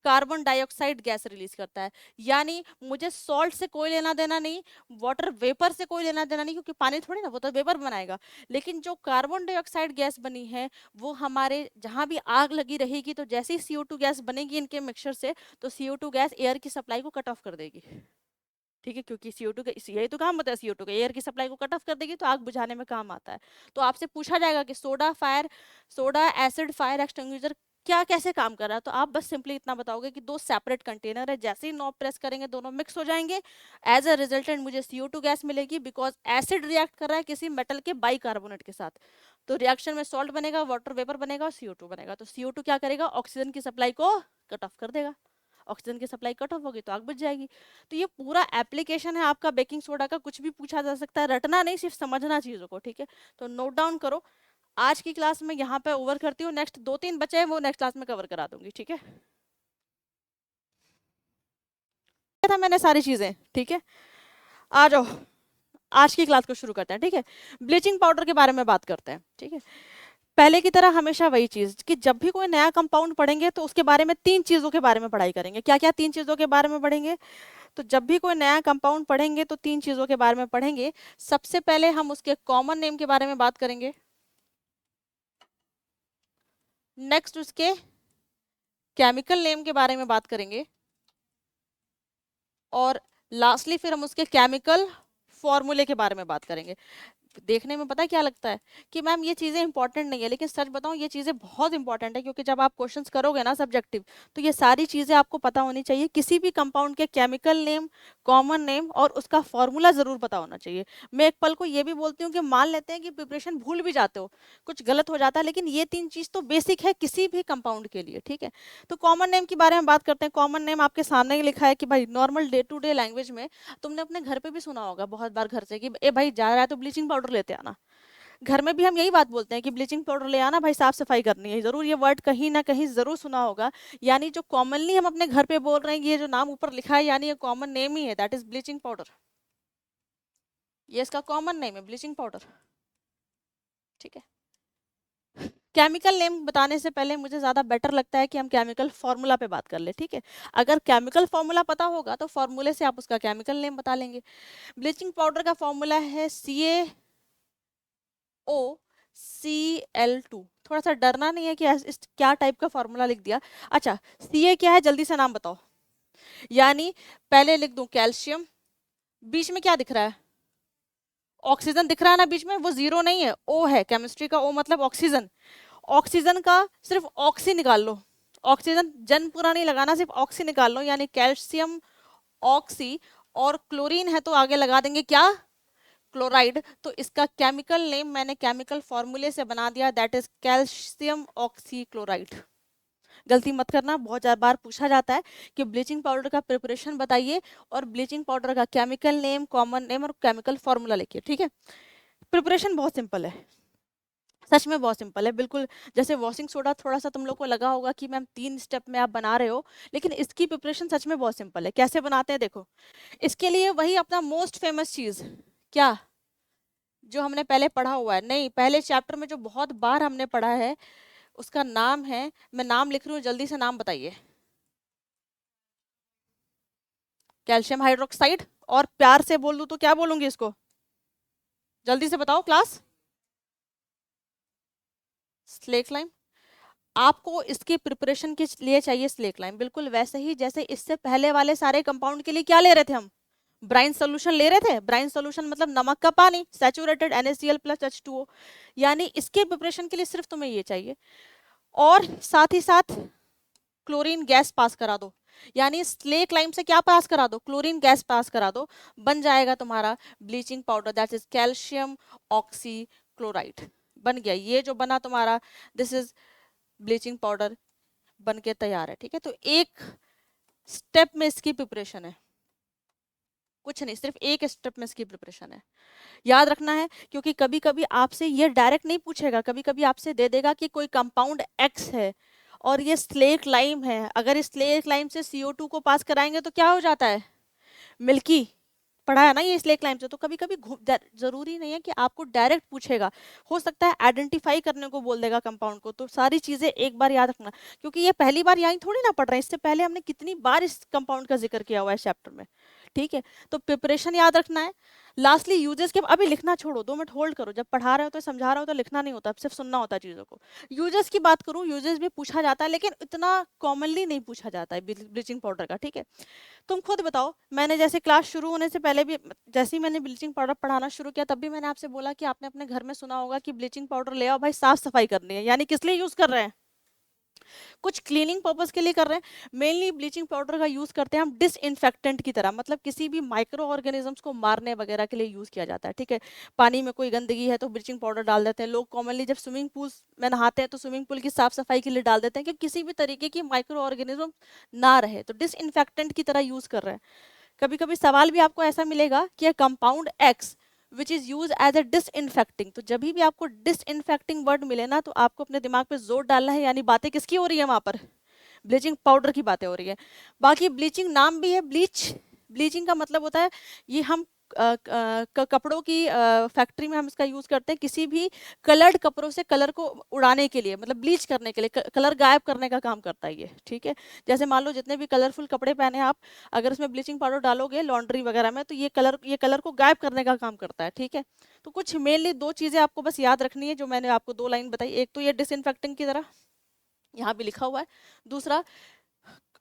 कार्बन डाइऑक्साइड गैस रिलीज करता है. यानी मुझे सॉल्ट से कोई लेना देना नहीं, वाटर वेपर से कोई लेना देना नहीं, क्योंकि पानी थोड़ी ना, वो तो वेपर बनाएगा. लेकिन जो कार्बन डाइऑक्साइड गैस बनी है, वो हमारे जहां भी आग लगी रहेगी, तो जैसे ही CO2 गैस बनेगी इनके मिक्सचर से, तो CO2 गैस एयर की सप्लाई को कट ऑफ कर देगी. ठीक है, क्योंकि CO2 का यही तो काम होता है, CO2 का एयर की सप्लाई को कट ऑफ कर देगी, तो आग बुझाने में काम आता है. तो आपसे पूछा जाएगा कि सोडा एसिड फायर एक्सटिंग्विशर क्या कैसे काम कर रहा है, तो आप बस सिंपली इतना बताओगे कि 2 सेपरेट कंटेनर है, जैसे ही नॉब प्रेस करेंगे दोनों मिक्स हो जाएंगे. एज अ रिजल्टेंट मुझे CO2 गैस मिलेगी, बिकॉज एसिड रिएक्ट कर रहा है किसी मेटल के बाइकार्बोनेट के साथ. तो रिएक्शन में सॉल्ट बनेगा, वाटर वेपर बनेगा और CO2 बनेगा. तो CO2 क्या करेगा, ऑक्सीजन की सप्लाई को कट ऑफ कर देगा. ऑक्सीजन की सप्लाई कट ऑफ होगी तो आग बुझ जाएगी. तो ये पूरा एप्लीकेशन है आपका बेकिंग सोडा का. कुछ भी पूछा जा सकता है, रटना नहीं, सिर्फ समझना चीजों को. ठीक है, तो नोट डाउन करो. आज की क्लास में यहाँ पे ओवर करती हूँ, नेक्स्ट 2-3 बचे हैं वो नेक्स्ट क्लास में कवर करा दूंगी. ठीक है, था मैंने सारी चीजें. ठीक है, आ जाओ आज की क्लास को शुरू करते हैं. ठीक है, ब्लीचिंग पाउडर के बारे में बात करते हैं. ठीक है, पहले की तरह हमेशा वही चीज कि जब भी कोई नया कंपाउंड पढ़ेंगे तो उसके बारे में 3 चीजों के बारे में पढ़ाई करेंगे. क्या क्या 3 चीजों के बारे में पढ़ेंगे, तो जब भी कोई नया कंपाउंड पढ़ेंगे तो 3 चीजों के बारे में पढ़ेंगे. सबसे पहले हम उसके कॉमन नेम के बारे में बात करेंगे. नेक्स्ट उसके केमिकल नेम के बारे में बात करेंगे. और लास्टली फिर हम उसके केमिकल फॉर्मूले के बारे में बात करेंगे. देखने में पता क्या लगता है कि मैम ये चीज़ें इंपॉर्टेंट नहीं है, लेकिन सच बताऊं ये चीज़ें बहुत इंपॉर्टेंट है, क्योंकि जब आप क्वेश्चंस करोगे ना सब्जेक्टिव, तो ये सारी चीज़ें आपको पता होनी चाहिए. किसी भी कंपाउंड के केमिकल नेम, कॉमन नेम और उसका फॉर्मूला ज़रूर पता होना चाहिए. मैं एक पल को ये भी बोलती हूँ कि मान लेते हैं कि प्रिपरेशन भूल भी जाते हो, कुछ गलत हो जाता है, लेकिन ये 3 चीज़ तो बेसिक है किसी भी कंपाउंड के लिए. ठीक है, तो कॉमन नेम के बारे में बात करते हैं. कॉमन नेम आपके सामने ही लिखा है कि भाई normal day to day language में तुमने अपने घर पे भी सुना होगा बहुत बार घर से कि ए भाई जा रहा है तो ब्लीचिंग पाउडर लेते आना. घर में भी हम यही बात बोलते हैं कि ब्लीचिंग पाउडर ले आना भाई, साफ सफाई करनी है. जरूर ये वर्ड कहीं ना कहीं जरूर सुना होगा. यानी जो कॉमनली हम अपने घर पे बोल रहे हैं, ये जो नाम ऊपर लिखा है यानी ये कॉमन नेम ही है, दैट इज ब्लीचिंग पाउडर. ये इसका कॉमन नेम है ब्लीचिंग पाउडर. ठीक है, केमिकल नेम बताने से पहले मुझे ज़्यादा बेटर लगता है कि हम केमिकल फार्मूला पे बात कर ले. ठीक है, अगर केमिकल फार्मूला पता होगा तो फार्मूले से आप उसका केमिकल नेम बता लेंगे. ब्लीचिंग पाउडर का फार्मूला है CaOCl2. थोड़ा सा डरना नहीं है कि इस क्या टाइप का फार्मूला लिख दिया. अच्छा, Ca क्या है जल्दी से नाम बताओ. यानी पहले लिख दूं कैल्शियम, बीच में क्या दिख रहा है, ऑक्सीजन दिख रहा है ना बीच में, वो 0 नहीं है, O है. केमिस्ट्री का O मतलब ऑक्सीजन. ऑक्सीजन का सिर्फ ऑक्सी निकाल लो, ऑक्सीजन जन पूरा नहीं लगाना, सिर्फ ऑक्सी निकाल लो. यानी कैल्शियम ऑक्सी, और क्लोरीन है तो आगे लगा देंगे क्या, क्लोराइड, तो इसका केमिकल नेम मैंने केमिकल फॉर्मूले से बना दिया, दैट इज कैल्शियम ऑक्सीक्लोराइड। गलती मत करना, बहुत बार पूछा जाता है कि ब्लीचिंग पाउडर का प्रिपरेशन बताइए और ब्लीचिंग पाउडर का केमिकल नेम, कॉमन नेम और केमिकल फॉर्मूला लिखिए, ठीक है। प्रिपरेशन बहुत सिंपल है, सच में बहुत सिंपल है, बिल्कुल जैसे वॉशिंग सोडा थोड़ा सा तुम लोग को लगा होगा कि मैम 3 स्टेप में आप बना रहे हो, लेकिन इसकी प्रिपरेशन सच में बहुत सिंपल है। कैसे बनाते हैं देखो, इसके लिए वही अपना मोस्ट फेमस चीज, क्या, जो हमने पहले पढ़ा हुआ है, नहीं पहले चैप्टर में जो बहुत बार हमने पढ़ा है, उसका नाम है, मैं नाम लिख रही हूँ, जल्दी से नाम बताइए, कैल्शियम हाइड्रोक्साइड। और प्यार से बोल दूं तो क्या बोलूंगी इसको, जल्दी से बताओ क्लास, स्लेक लाइम। आपको इसकी प्रिपरेशन के लिए चाहिए स्लेक लाइम, बिल्कुल वैसे ही जैसे इससे पहले वाले सारे कंपाउंड के लिए क्या ले रहे थे हम, ब्राइन सोल्यूशन ले रहे थे। ब्राइन सोल्यूशन मतलब नमक का पानी, सैचुरेटेड NaCl प्लस H2O, यानी इसके प्रिपरेशन के लिए सिर्फ तुम्हें ये चाहिए, और साथ ही साथ क्लोरीन गैस पास करा दो, यानी स्लेक लाइम से क्या पास करा दो, क्लोरीन गैस पास करा दो, बन जाएगा तुम्हारा bleaching powder, that is calcium oxychloride. बन गया, ये जो बना तुम्हारा, दिस इज ब्लीचिंग पाउडर, बन के तैयार है, ठीक है। तो एक स्टेप में इसकी प्रिपरेशन है, कुछ नहीं, सिर्फ एक स्टेप में इसकी प्रिपरेशन है, याद रखना है, क्योंकि कभी कभी आपसे ये डायरेक्ट नहीं पूछेगा, कभी कभी आपसे दे देगा कि कोई कंपाउंड एक्स है और ये स्लेक लाइम है, अगर इस स्लेक लाइम से CO2 को पास कराएंगे तो क्या हो जाता है, मिल्की, पढ़ा है ना ये स्लेक लाइम से। तो कभी कभी जरूरी नहीं है कि आपको डायरेक्ट पूछेगा, हो सकता है आइडेंटिफाई करने को बोल देगा कंपाउंड को, तो सारी चीजें एक बार याद रखना, क्योंकि ये पहली बार यहीं थोड़ी ना पढ़ रहे हैं, इससे पहले हमने कितनी बार इस कंपाउंड का जिक्र किया हुआ है चैप्टर में, ठीक है। तो प्रिपरेशन याद रखना है। लास्टली यूजेस के, अभी लिखना छोड़ो, 2 मिनट होल्ड करो, जब पढ़ा रहे हो तो समझा रहे हो तो लिखना नहीं होता, सिर्फ सुनना होता है चीजों को। यूजेस की बात करूं, यूजेस भी पूछा जाता है, लेकिन इतना कॉमनली नहीं पूछा जाता है ब्लीचिंग पाउडर का, ठीक है। तुम खुद बताओ, मैंने जैसे क्लास शुरू होने से पहले भी, जैसे ही मैंने ब्लीचिंग पाउडर पढ़ाना शुरू किया, तब भी मैंने आपसे बोला कि आपने अपने घर में सुना होगा कि ब्लीचिंग पाउडर ले आओ भाई, साफ सफाई करनी है, यानी किस लिए यूज कर रहे हैं, कुछ क्लीनिंग पर्पस के लिए कर रहे हैं। मेनली ब्लीचिंग पाउडर का यूज करते हैं हम डिसइंफेक्टेंट की तरह, मतलब किसी भी माइक्रो ऑर्गेनिजम्स को मारने वगैरह के लिए यूज किया जाता है, ठीक है। पानी में कोई गंदगी है तो ब्लीचिंग पाउडर डाल देते हैं लोग, कॉमनली जब स्विमिंग पूल में नहाते हैं तो स्विमिंग पूल की साफ सफाई के लिए डाल देते हैं, कि किसी भी तरीके की माइक्रो ऑर्गेनिज्म ना रहे, तो डिसइंफेक्टेंट की तरह यूज कर रहे हैं। कभी कभी सवाल भी आपको ऐसा मिलेगा कि compound X which is use as a disinfecting, तो जब भी आपको डिसइंफेक्टिंग वर्ड मिले ना, तो आपको अपने दिमाग पे जोर डालना है, यानी बातें किसकी हो रही है वहां पर, ब्लीचिंग पाउडर की बातें हो रही है। बाकी ब्लीचिंग नाम भी है ब्लीच, ब्लीचिंग का मतलब होता है, ये हम कपड़ों की फैक्ट्री में हम इसका यूज करते हैं, किसी भी कलर्ड कपड़ों से कलर को उड़ाने के लिए, मतलब ब्लीच करने के लिए, कलर गायब करने का काम करता है ये, ठीक है। जैसे मान लो जितने भी कलरफुल कपड़े पहने आप, अगर उसमें ब्लीचिंग पाउडर डालोगे लॉन्ड्री वगैरह में, तो ये कलर को गायब करने का काम करता है, ठीक है। तो कुछ मेनली 2 चीजें आपको बस याद रखनी है, जो मैंने आपको 2 लाइन बताई, एक तो ये डिसइंफेक्टिंग की तरह यहाँ भी लिखा हुआ है, दूसरा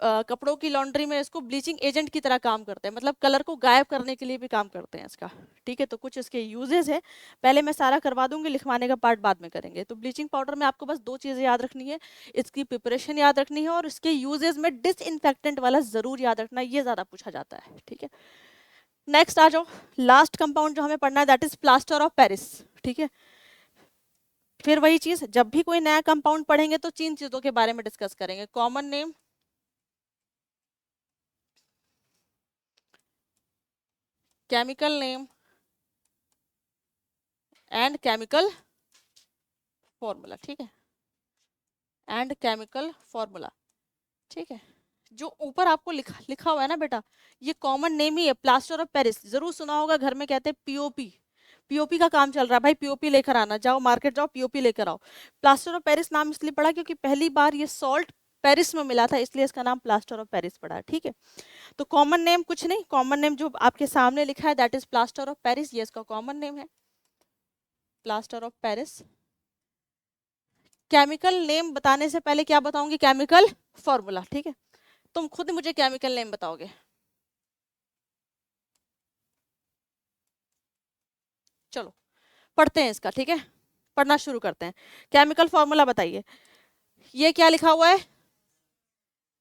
कपड़ों की लॉन्ड्री में इसको ब्लीचिंग एजेंट की तरह काम करते हैं, मतलब कलर को गायब करने के लिए भी काम करते हैं इसका, ठीक है। तो कुछ इसके यूजेस है, पहले मैं सारा करवा दूंगी, लिखवाने का पार्ट बाद में करेंगे। तो ब्लीचिंग पाउडर में आपको बस 2 चीजें याद रखनी है, इसकी प्रिपरेशन याद रखनी है, और इसके यूजेस में डिसइंफेक्टेंट वाला जरूर याद रखना है, ये ज्यादा पूछा जाता है, ठीक है। नेक्स्ट आ जाओ, लास्ट कंपाउंड जो हमें पढ़ना है, that is plaster of Paris, ठीक है। फिर वही चीज, जब भी कोई नया कंपाउंड पढ़ेंगे तो 3 चीजों के बारे में डिस्कस करेंगे, common name, chemical name and chemical formula, ठीक है, एंड केमिकल फॉर्मूला, ठीक है। जो ऊपर आपको लिखा हुआ है ना बेटा, ये कॉमन नेम ही है, प्लास्टर ऑफ पेरिस, जरूर सुना होगा, घर में कहते हैं पीओपी, पीओपी का काम चल रहा है भाई, पीओपी लेकर आना, जाओ मार्केट जाओ पीओपी लेकर आओ। प्लास्टर ऑफ पेरिस नाम इसलिए पड़ा क्योंकि पहली बार ये सॉल्ट पेरिस में मिला था, इसलिए इसका नाम प्लास्टर ऑफ पेरिस पड़ा, ठीक है। तो कॉमन नेम कुछ नहीं, कॉमन नेम जो आपके सामने लिखा है, that is plaster of Paris, ये इसका कॉमन नेम है, plaster of Paris. Chemical name बताने से पहले क्या बताऊंगी, केमिकल फॉर्मूला, ठीक है। तुम खुद मुझे केमिकल नेम बताओगे, चलो पढ़ते हैं इसका, ठीक है, पढ़ना शुरू करते हैं। केमिकल फॉर्मूला बताइए, ये क्या लिखा हुआ है,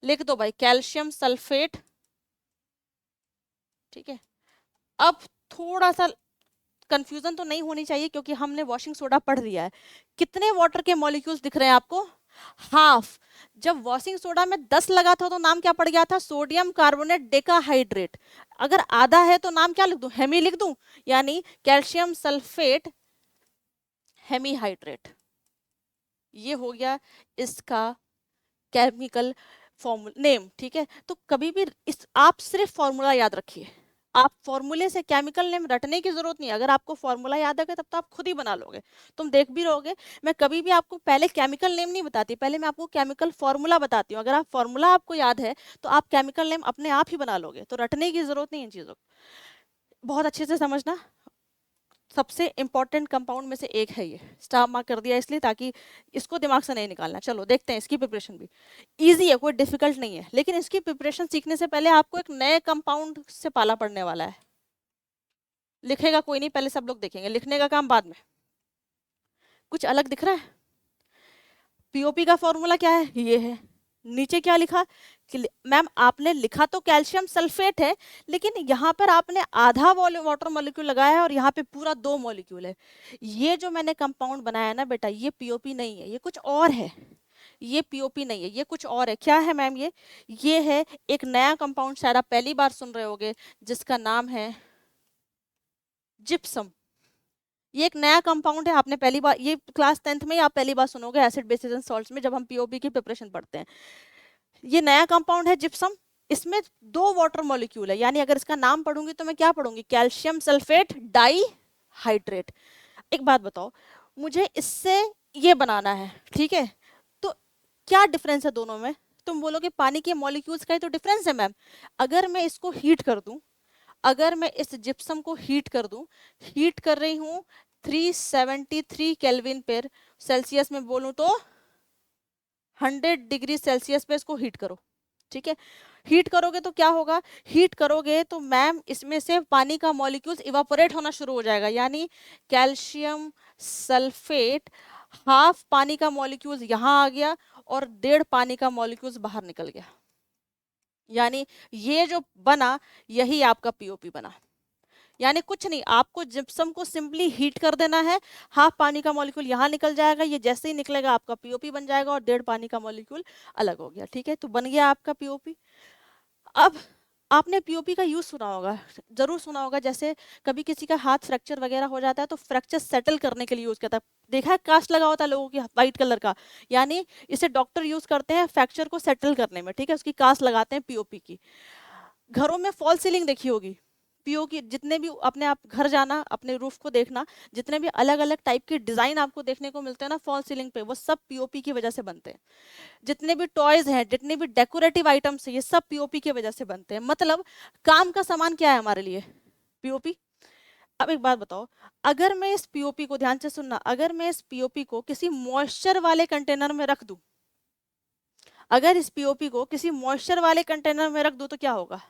लिख दो भाई, कैल्शियम सल्फेट, ठीक है। अब थोड़ा सा कंफ्यूजन तो नहीं होनी चाहिए क्योंकि हमने वॉशिंग सोडा पढ़ लिया है। कितने वाटर के मॉलिक्यूल्स दिख रहे हैं आपको? हाफ। जब वॉशिंग सोडा में 10 लगा था तो नाम क्या पड़ गया था? Sodium carbonate decahydrate. अगर आधा है तो नाम क्या लिख दूं? हेमी लिख दूं, यानी कैल्शियम सल्फेट हेमीहाइड्रेट। ये हो गया इसका केमिकल फॉर्मूला नेम, ठीक है। तो कभी भी इस आप सिर्फ फॉर्मूला याद रखिए, आप फॉर्मूले से केमिकल नेम रटने की जरूरत नहीं है। अगर आपको फॉर्मूला याद आ गया तब तो आप खुद ही बना लोगे। तुम देख भी रहोगे, मैं कभी भी आपको पहले केमिकल नेम नहीं बताती, पहले मैं आपको केमिकल फॉर्मूला बताती हूँ। अगर आप फॉर्मूला आपको याद है तो आप केमिकल नेम अपने आप ही बना लोगे, तो रटने की जरूरत नहीं इन चीजों को। बहुत अच्छे से समझना, सबसे इंपॉर्टेंट कंपाउंड में से एक है ये। स्टार मार्क कर दिया इसलिए ताकि इसको दिमाग से नहीं निकालना। चलो देखते हैं, इसकी प्रिपरेशन भी इजी है, कोई डिफिकल्ट नहीं है, लेकिन इसकी प्रिपरेशन सीखने से पहले आपको एक नए कंपाउंड से पाला पड़ने वाला है। लिखेगा कोई नहीं, पहले सब लोग देखेंगे, लिखने का काम बाद में। कुछ अलग दिख रहा है? पीओपी का फॉर्मूला क्या है? ये है। नीचे क्या लिखा कि मैम आपने लिखा तो कैल्शियम सल्फेट है, लेकिन यहाँ पर आपने आधा वाटर मॉलिक्यूल लगाया है और यहाँ पे पूरा 2 मॉलिक्यूल है। ये जो मैंने कंपाउंड बनाया है ना बेटा, ये पीओपी नहीं है, ये कुछ और है। ये पीओपी नहीं है, ये कुछ और है। क्या है मैम? ये है एक नया कंपाउंड, शायद आप पहली बार सुन रहे होगे, जिसका नाम है जिप्सम। ये एक नया कंपाउंड है, आपने पहली बार, ये क्लास 10th में ही आप पहली बार सुनोगे एसिड बेसिस एंड सॉल्ट्स में, जब हम पीओपी की प्रिपरेशन पढ़ते हैं। ये नया कंपाउंड है जिप्सम। इसमें 2 वाटर मॉलिक्यूल है, यानी अगर इसका नाम पढ़ूंगी तो मैं क्या पढ़ूंगी? Calcium sulphate dihydrate. एक बात बताओ, मुझे इससे ये बनाना है, ठीक है, तो क्या डिफरेंस है दोनों में? तुम बोलोगे पानी के मॉलिक्यूल्स का ही तो डिफरेंस है मैम। अगर मैं इसको हीट कर दूं, अगर मैं इस जिप्सम को हीट कर दूं, हीट कर रही हूं 373 केल्विन पर सेल्सियस में बोलूं तो 100 डिग्री सेल्सियस पे इसको हीट करो, ठीक है। हीट करोगे तो क्या होगा? हीट करोगे तो मैम इसमें से पानी का मॉलिक्यूल्स इवापोरेट होना शुरू हो जाएगा, यानी कैल्शियम सल्फेट हाफ पानी का मॉलिक्यूल्स यहाँ आ गया और 1.5 पानी का मॉलिक्यूल्स बाहर निकल गया, यानी ये जो बना यही आपका पीओपी बना। यानी कुछ नहीं, आपको जिप्सम को सिंपली हीट कर देना है, हाफ पानी का मॉलिक्यूल यहाँ निकल जाएगा, ये जैसे ही निकलेगा आपका पीओपी बन जाएगा और 1.5 पानी का मॉलिक्यूल अलग हो गया, ठीक है। तो बन गया आपका पीओपी। अब आपने पीओपी का यूज सुना होगा, जरूर सुना होगा, जैसे कभी किसी का हाथ फ्रैक्चर वगैरह हो जाता है तो फ्रैक्चर सेटल करने के लिए यूज करता है। देखा है कास्ट लगा होता है लोगों की व्हाइट कलर का, यानी इसे डॉक्टर यूज करते हैं फ्रैक्चर को सेटल करने में, ठीक है, उसकी कास्ट लगाते हैं पीओपी की। घरों में फॉल सीलिंग देखी होगी, पीओ की जितने भी, अपने आप घर जाना, अपने रूफ को देखना, जितने भी अलग अलग टाइप के डिजाइन आपको देखने को मिलते हैं ना फॉल सीलिंग पे, वो सब पीओपी की वजह से बनते हैं। जितने भी टॉयज हैं, जितने भी डेकोरेटिव आइटम्स हैं, ये सब पीओपी की वजह से बनते हैं। मतलब काम का सामान क्या है हमारे लिए? पीओपी। अब एक बात बताओ, अगर मैं इस पीओपी को, ध्यान से सुनना, अगर मैं इस पीओपी को किसी मॉइस्चर वाले कंटेनर में रख दूं, अगर इस पीओपी को किसी मॉइस्चर वाले कंटेनर में रख दूं तो क्या होगा?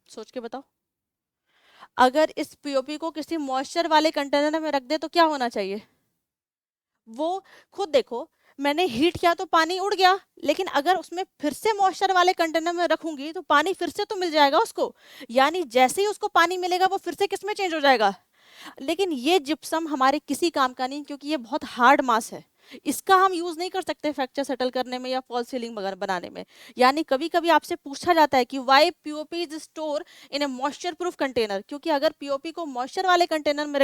सोच के बताओ। अगर इस पीओपी को किसी मॉइस्चर वाले कंटेनर में रख दे तो क्या होना चाहिए? वो खुद देखो, मैंने हीट किया तो पानी उड़ गया, लेकिन अगर उसमें फिर से मॉइस्चर वाले कंटेनर में रखूंगी तो पानी फिर से तो मिल जाएगा उसको, यानी जैसे ही उसको पानी मिलेगा वो फिर से किस में चेंज हो जाएगा? लेकिन ये जिप्सम हमारे किसी काम का नहीं, क्योंकि ये बहुत हार्ड मास है, इसका हम यूज नहीं कर सकते फ्रैक्चर सेटल करने में या फॉल सीलिंग वगैरह बनाने में। यानी कभी कभी आपसे पूछा जाता है कि why POP is store in A moisture proof container, क्योंकि अगर पीओपी को मॉइस्चर वाले कंटेनर में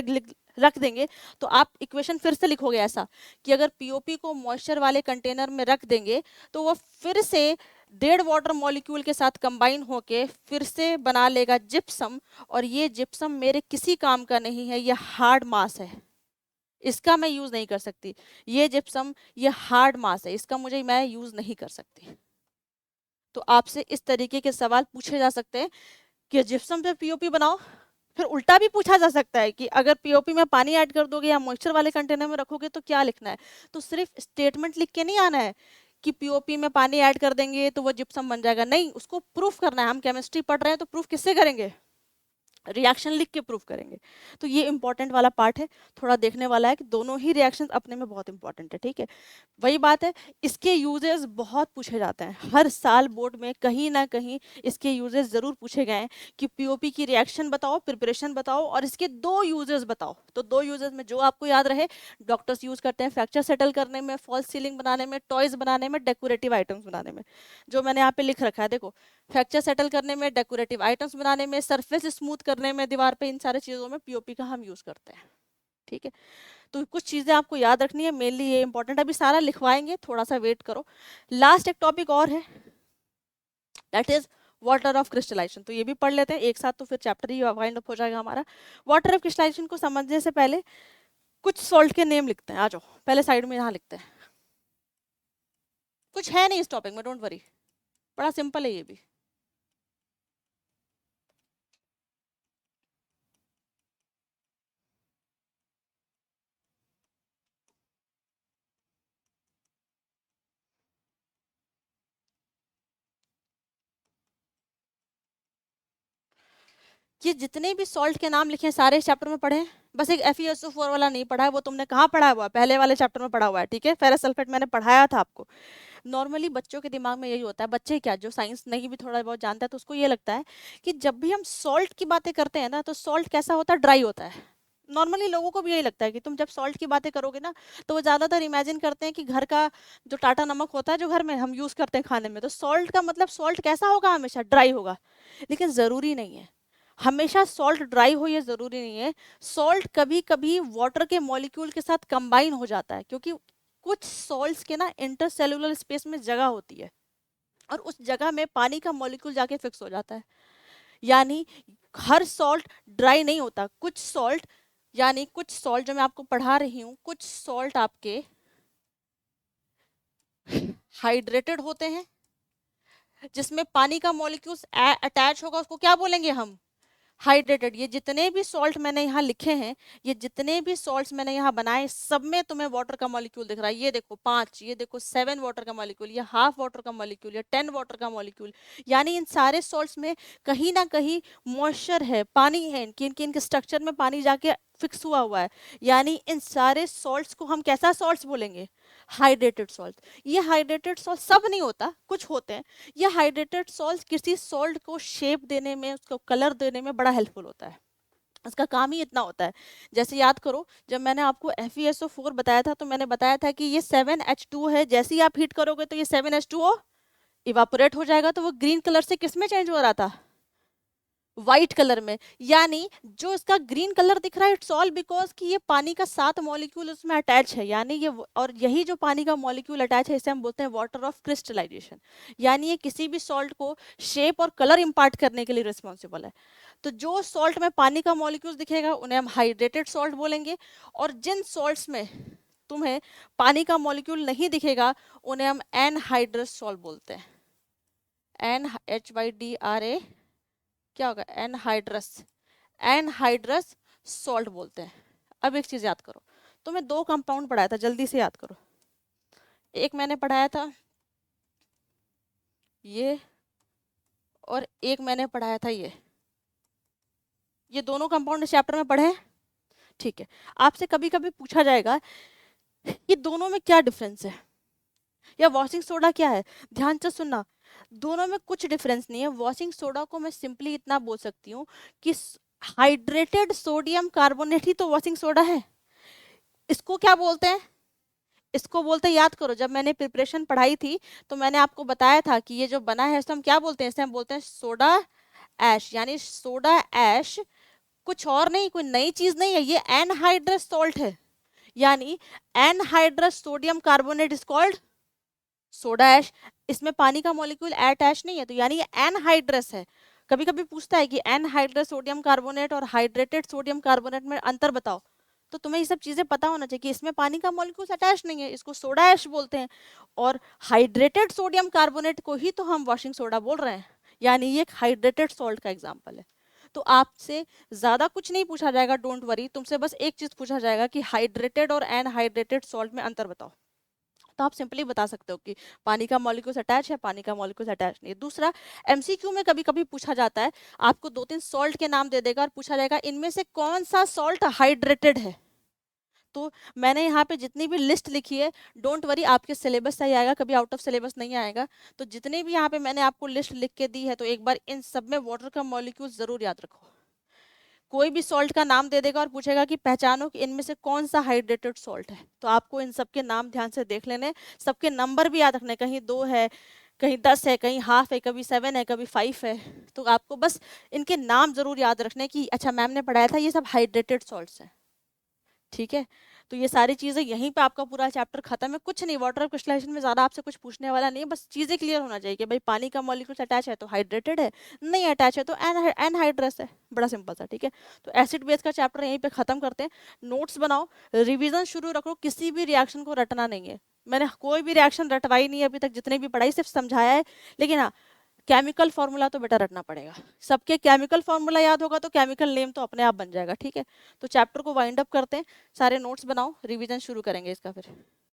रख देंगे तो आप इक्वेशन फिर से लिखोगे ऐसा कि अगर पीओपी को मॉइस्चर वाले कंटेनर में रख देंगे तो वो फिर से 1.5 वाटर मॉलिक्यूल के साथ कंबाइन होके फिर से बना लेगा जिप्सम, और ये जिप्सम मेरे किसी काम का नहीं है, ये हार्ड मास है, इसका मैं यूज नहीं कर सकती। ये जिप्सम, ये हार्ड मास है, इसका मैं यूज नहीं कर सकती। तो आपसे इस तरीके के सवाल पूछे जा सकते हैं कि जिप्सम से पीओपी बनाओ। फिर उल्टा भी पूछा जा सकता है कि अगर पीओपी में पानी ऐड कर दोगे या मॉइस्चर वाले कंटेनर में रखोगे तो क्या लिखना है? तो सिर्फ स्टेटमेंट लिख के नहीं आना है कि पीओपी में पानी ऐड कर देंगे तो वो जिप्सम बन जाएगा, नहीं, उसको प्रूफ करना है। हम केमिस्ट्री पढ़ रहे हैं तो प्रूफ किससे करेंगे? रिएक्शन लिख के प्रूव करेंगे। तो ये इंपॉर्टेंट वाला पार्ट है, थोड़ा देखने वाला है कि दोनों ही रिएक्शन अपने में बहुत इंपॉर्टेंट है, ठीक है। वही बात है, इसके यूजेस बहुत पूछे जाते हैं हर साल बोर्ड में, कहीं ना कहीं इसके यूजेस जरूर पूछे गए हैं कि पीओपी की रिएक्शन बताओ, प्रिपरेशन बताओ और इसके दो यूजेस बताओ। तो दो यूजेस में जो आपको याद रहे, डॉक्टर्स यूज करते हैं फ्रैक्चर सेटल करने में, फॉल्स सीलिंग बनाने में, टॉयज बनाने में, डेकोरेटिव आइटम्स बनाने में। जो मैंने यहाँ पे लिख रखा है देखो, फ्रैक्चर सेटल करने में, डेकोरेटिव आइटम्स बनाने में, सरफेस स्मूथ करने में दीवार पे, इन सारे चीजों में पीओपी का हम यूज करते हैं, ठीक है। तो कुछ चीजें आपको याद रखनी है, मेनली ये इंपॉर्टेंट, अभी सारा लिखवाएंगे, थोड़ा सा वेट करो। लास्ट एक टॉपिक और है, that is water of crystallization. तो ये भी पढ़ लेते हैं एक साथ, तो फिर चैप्टर ही वाइंड अप हो जाएगा हमारा। वाटर ऑफ क्रिस्टलाइजेशन को समझने से पहले कुछ सॉल्ट के नेम लिखते हैं, आ जाओ पहले साइड में यहाँ लिखते हैं। कुछ है नहीं इस टॉपिक में, डोंट वरी, बड़ा सिंपल है ये भी। ये जितने भी सॉल्ट के नाम लिखे हैं सारे इस चैप्टर में पढ़े हैं, बस एक FeSO4 वाला नहीं पढ़ा है, वो तुमने कहाँ पढ़ा हुआ है, पहले वाले चैप्टर में पढ़ा हुआ है, ठीक है। फेरस सल्फेट मैंने पढ़ाया था आपको। नॉर्मली बच्चों के दिमाग में यही होता है, बच्चे क्या जो साइंस नहीं भी थोड़ा बहुत जानता है तो उसको ये लगता है कि जब भी हम सॉल्ट की बातें करते हैं ना, तो सॉल्ट कैसा होता है, ड्राई होता है। नॉर्मली लोगों को भी यही लगता है कि तुम जब सॉल्ट की बातें करोगे ना, तो वो ज्यादातर इमेजिन करते हैं कि घर का जो टाटा नमक होता है जो घर में हम यूज करते हैं खाने में, तो सॉल्ट का मतलब सॉल्ट कैसा होगा, हमेशा ड्राई होगा। लेकिन जरूरी नहीं है हमेशा सॉल्ट ड्राई हो, ये जरूरी नहीं है। सॉल्ट कभी कभी वाटर के मॉलिक्यूल के साथ कंबाइन हो जाता है, क्योंकि कुछ सॉल्ट्स के ना इंटरसेलुलर स्पेस में जगह होती है और उस जगह में पानी का मॉलिक्यूल जाके फिक्स हो जाता है। यानी हर सॉल्ट ड्राई नहीं होता, कुछ सॉल्ट, यानी कुछ सॉल्ट जो मैं आपको पढ़ा रही हूँ, कुछ सॉल्ट आपके हाइड्रेटेड होते हैं, जिसमें पानी का मॉलिक्यूल्स अटैच होगा, उसको क्या बोलेंगे हम, हाइड्रेटेड। ये जितने भी सॉल्ट मैंने यहाँ लिखे हैं, ये जितने भी सॉल्ट्स मैंने यहाँ बनाए, सब में तुम्हें वाटर का मॉलिक्यूल दिख रहा है। ये देखो 5, ये देखो 7 वाटर का मॉलिक्यूल, ये हाफ वाटर का मॉलिक्यूल, ये 10 वाटर का मॉलिक्यूल। यानी इन सारे सॉल्ट्स में कहीं ना कहीं मॉइस्चर है, पानी है, इनके स्ट्रक्चर में पानी जाके फिक्स हुआ है। यानी इन सारे सॉल्ट्स को हम कैसा सॉल्ट्स बोलेंगे, हाइड्रेटेड सॉल्ट। ये हाइड्रेटेड सॉल्ट सब नहीं होता, कुछ होते हैं। ये हाइड्रेटेड सॉल्ट किसी सॉल्ट को शेप देने में, उसको कलर देने में बड़ा हेल्पफुल होता है। इसका काम ही इतना होता है। जैसे याद करो, जब मैंने आपको FeSO4 बताया था, तो मैंने बताया था कि ये 7H2 है, जैसे ही आप हीट करोगे तो ये 7H2O इवापोरेट हो जाएगा। तो वो ग्रीन कलर से किस में चेंज हो रहा था, व्हाइट कलर में। यानी जो इसका ग्रीन कलर दिख रहा है, इट्स ऑल बिकॉज कि ये पानी का 7 मॉलिक्यूल उसमें अटैच है। यानी ये, और यही जो पानी का मॉलिक्यूल अटैच है, इसे हम बोलते हैं वाटर ऑफ क्रिस्टलाइजेशन। यानी ये किसी भी सॉल्ट को शेप और कलर इंपार्ट करने के लिए रिस्पॉन्सिबल है। तो जो सॉल्ट में पानी का मॉलिक्यूल दिखेगा उन्हें हम हाइड्रेटेड सॉल्ट बोलेंगे, और जिन सॉल्ट्स में तुम्हें पानी का मॉलिक्यूल नहीं दिखेगा उन्हें हम एनहाइड्रस सॉल्ट बोलते हैं। NHYDRA क्या होगा, एनहाइड्रस, एनहाइड्रस सॉल्ट बोलते हैं। अब एक चीज याद करो, तो मैं 2 कंपाउंड पढ़ाया था, जल्दी से याद करो। एक मैंने पढ़ाया था ये, और एक मैंने पढ़ाया था ये दोनों कंपाउंड इस चैप्टर में पढ़े हैं, ठीक है। आपसे कभी कभी पूछा जाएगा कि दोनों में क्या डिफरेंस है, या वॉशिंग सोडा क्या है। ध्यान से सुनना, दोनों में कुछ डिफरेंस नहीं है। वॉशिंग सोडा को मैं सिंपली इतना बोल सकती हूँ कि हाइड्रेटेड सोडियम कार्बोनेट ही तो वॉशिंग सोडा है। इसको क्या बोलते हैं, इसको बोलते हैं, याद करो जब मैंने प्रिपरेशन पढ़ाई थी तो मैंने आपको बताया था कि ये जो बना है इसको हम क्या बोलते हैं, इसे हम बोलते हैं सोडा ऐश। यानी सोडा ऐश कुछ और नहीं, कोई नई चीज नहीं है, ये एनहाइड्रस सॉल्ट है। यानी anhydrous sodium carbonate is called soda ash. इसमें पानी का मॉलिक्यूल अटैच नहीं है, तो यानी ये एनहाइड्रस है। कभी कभी पूछता है कि एनहाइड्रस सोडियम कार्बोनेट और हाइड्रेटेड सोडियम कार्बोनेट में अंतर बताओ, तो तुम्हें ये सब चीजें पता होना चाहिए कि इसमें पानी का मॉलिक्यूल अटैच नहीं है, इसको सोडा ऐश बोलते हैं, और हाइड्रेटेड सोडियम कार्बोनेट को ही तो हम वॉशिंग सोडा बोल रहे हैं। यानी ये एक हाइड्रेटेड सॉल्ट का एग्जाम्पल है। तो आपसे ज्यादा कुछ नहीं पूछा जाएगा, डोंट वरी, तुमसे बस एक चीज पूछा जाएगा कि हाइड्रेटेड और एनहाइड्रेटेड सॉल्ट में अंतर बताओ। तो आप सिंपली बता सकते हो कि पानी का मॉलिक्यूल्स अटैच है, पानी का मॉलिक्यूल्स अटैच नहीं है। दूसरा, एमसीक्यू में कभी कभी पूछा जाता है, आपको 2-3 सॉल्ट के नाम दे देगा और पूछा जाएगा इनमें से कौन सा सॉल्ट हाइड्रेटेड है। तो मैंने यहाँ पे जितनी भी लिस्ट लिखी है, डोंट वरी, आपके सिलेबस से ही आएगा, कभी आउट ऑफ सिलेबस नहीं आएगा। तो जितने भी यहाँ पे मैंने आपको लिस्ट लिख के दी है, तो एक बार इन सब में वाटर का मॉलिक्यूल जरूर याद रखो। कोई भी सॉल्ट का नाम दे देगा और पूछेगा कि पहचानो कि इनमें से कौन सा हाइड्रेटेड सॉल्ट है, तो आपको इन सबके नाम ध्यान से देख लेने, सबके नंबर भी याद रखने, कहीं 2 है, कहीं 10 है, कहीं हाफ है, कभी 7 है, कभी 5 है। तो आपको बस इनके नाम जरूर याद रखने कि अच्छा मैम ने पढ़ाया था ये सब हाइड्रेटेड सॉल्ट्स हैं। ठीक है, तो ये सारी चीजें यहीं पे आपका पूरा चैप्टर खत्म है। कुछ नहीं, वाटर क्रिस्टलाइजेशन में ज्यादा आपसे कुछ पूछने वाला नहीं है, बस चीजें क्लियर होना चाहिए कि भाई पानी का मॉलिक्यूल अटैच है तो हाइड्रेटेड है, नहीं अटैच है तो एनहाइड्रस है, बड़ा सिंपल सा। ठीक है, तो एसिड बेस का चैप्टर यहीं पे खत्म करते हैं। नोट्स बनाओ, रिविजन शुरू रखो, किसी भी रिएक्शन को रटना नहीं है। मैंने कोई भी रिएक्शन रटवाई नहीं है अभी तक, जितने भी पढ़ाई सिर्फ समझाया है। लेकिन हाँ, केमिकल फॉर्मूला तो बेटा रटना पड़ेगा। सबके केमिकल फॉर्मूला याद होगा तो केमिकल नेम तो अपने आप बन जाएगा। ठीक है, तो चैप्टर को वाइंड अप करते हैं, सारे नोट्स बनाओ, रिवीजन शुरू करेंगे इसका फिर।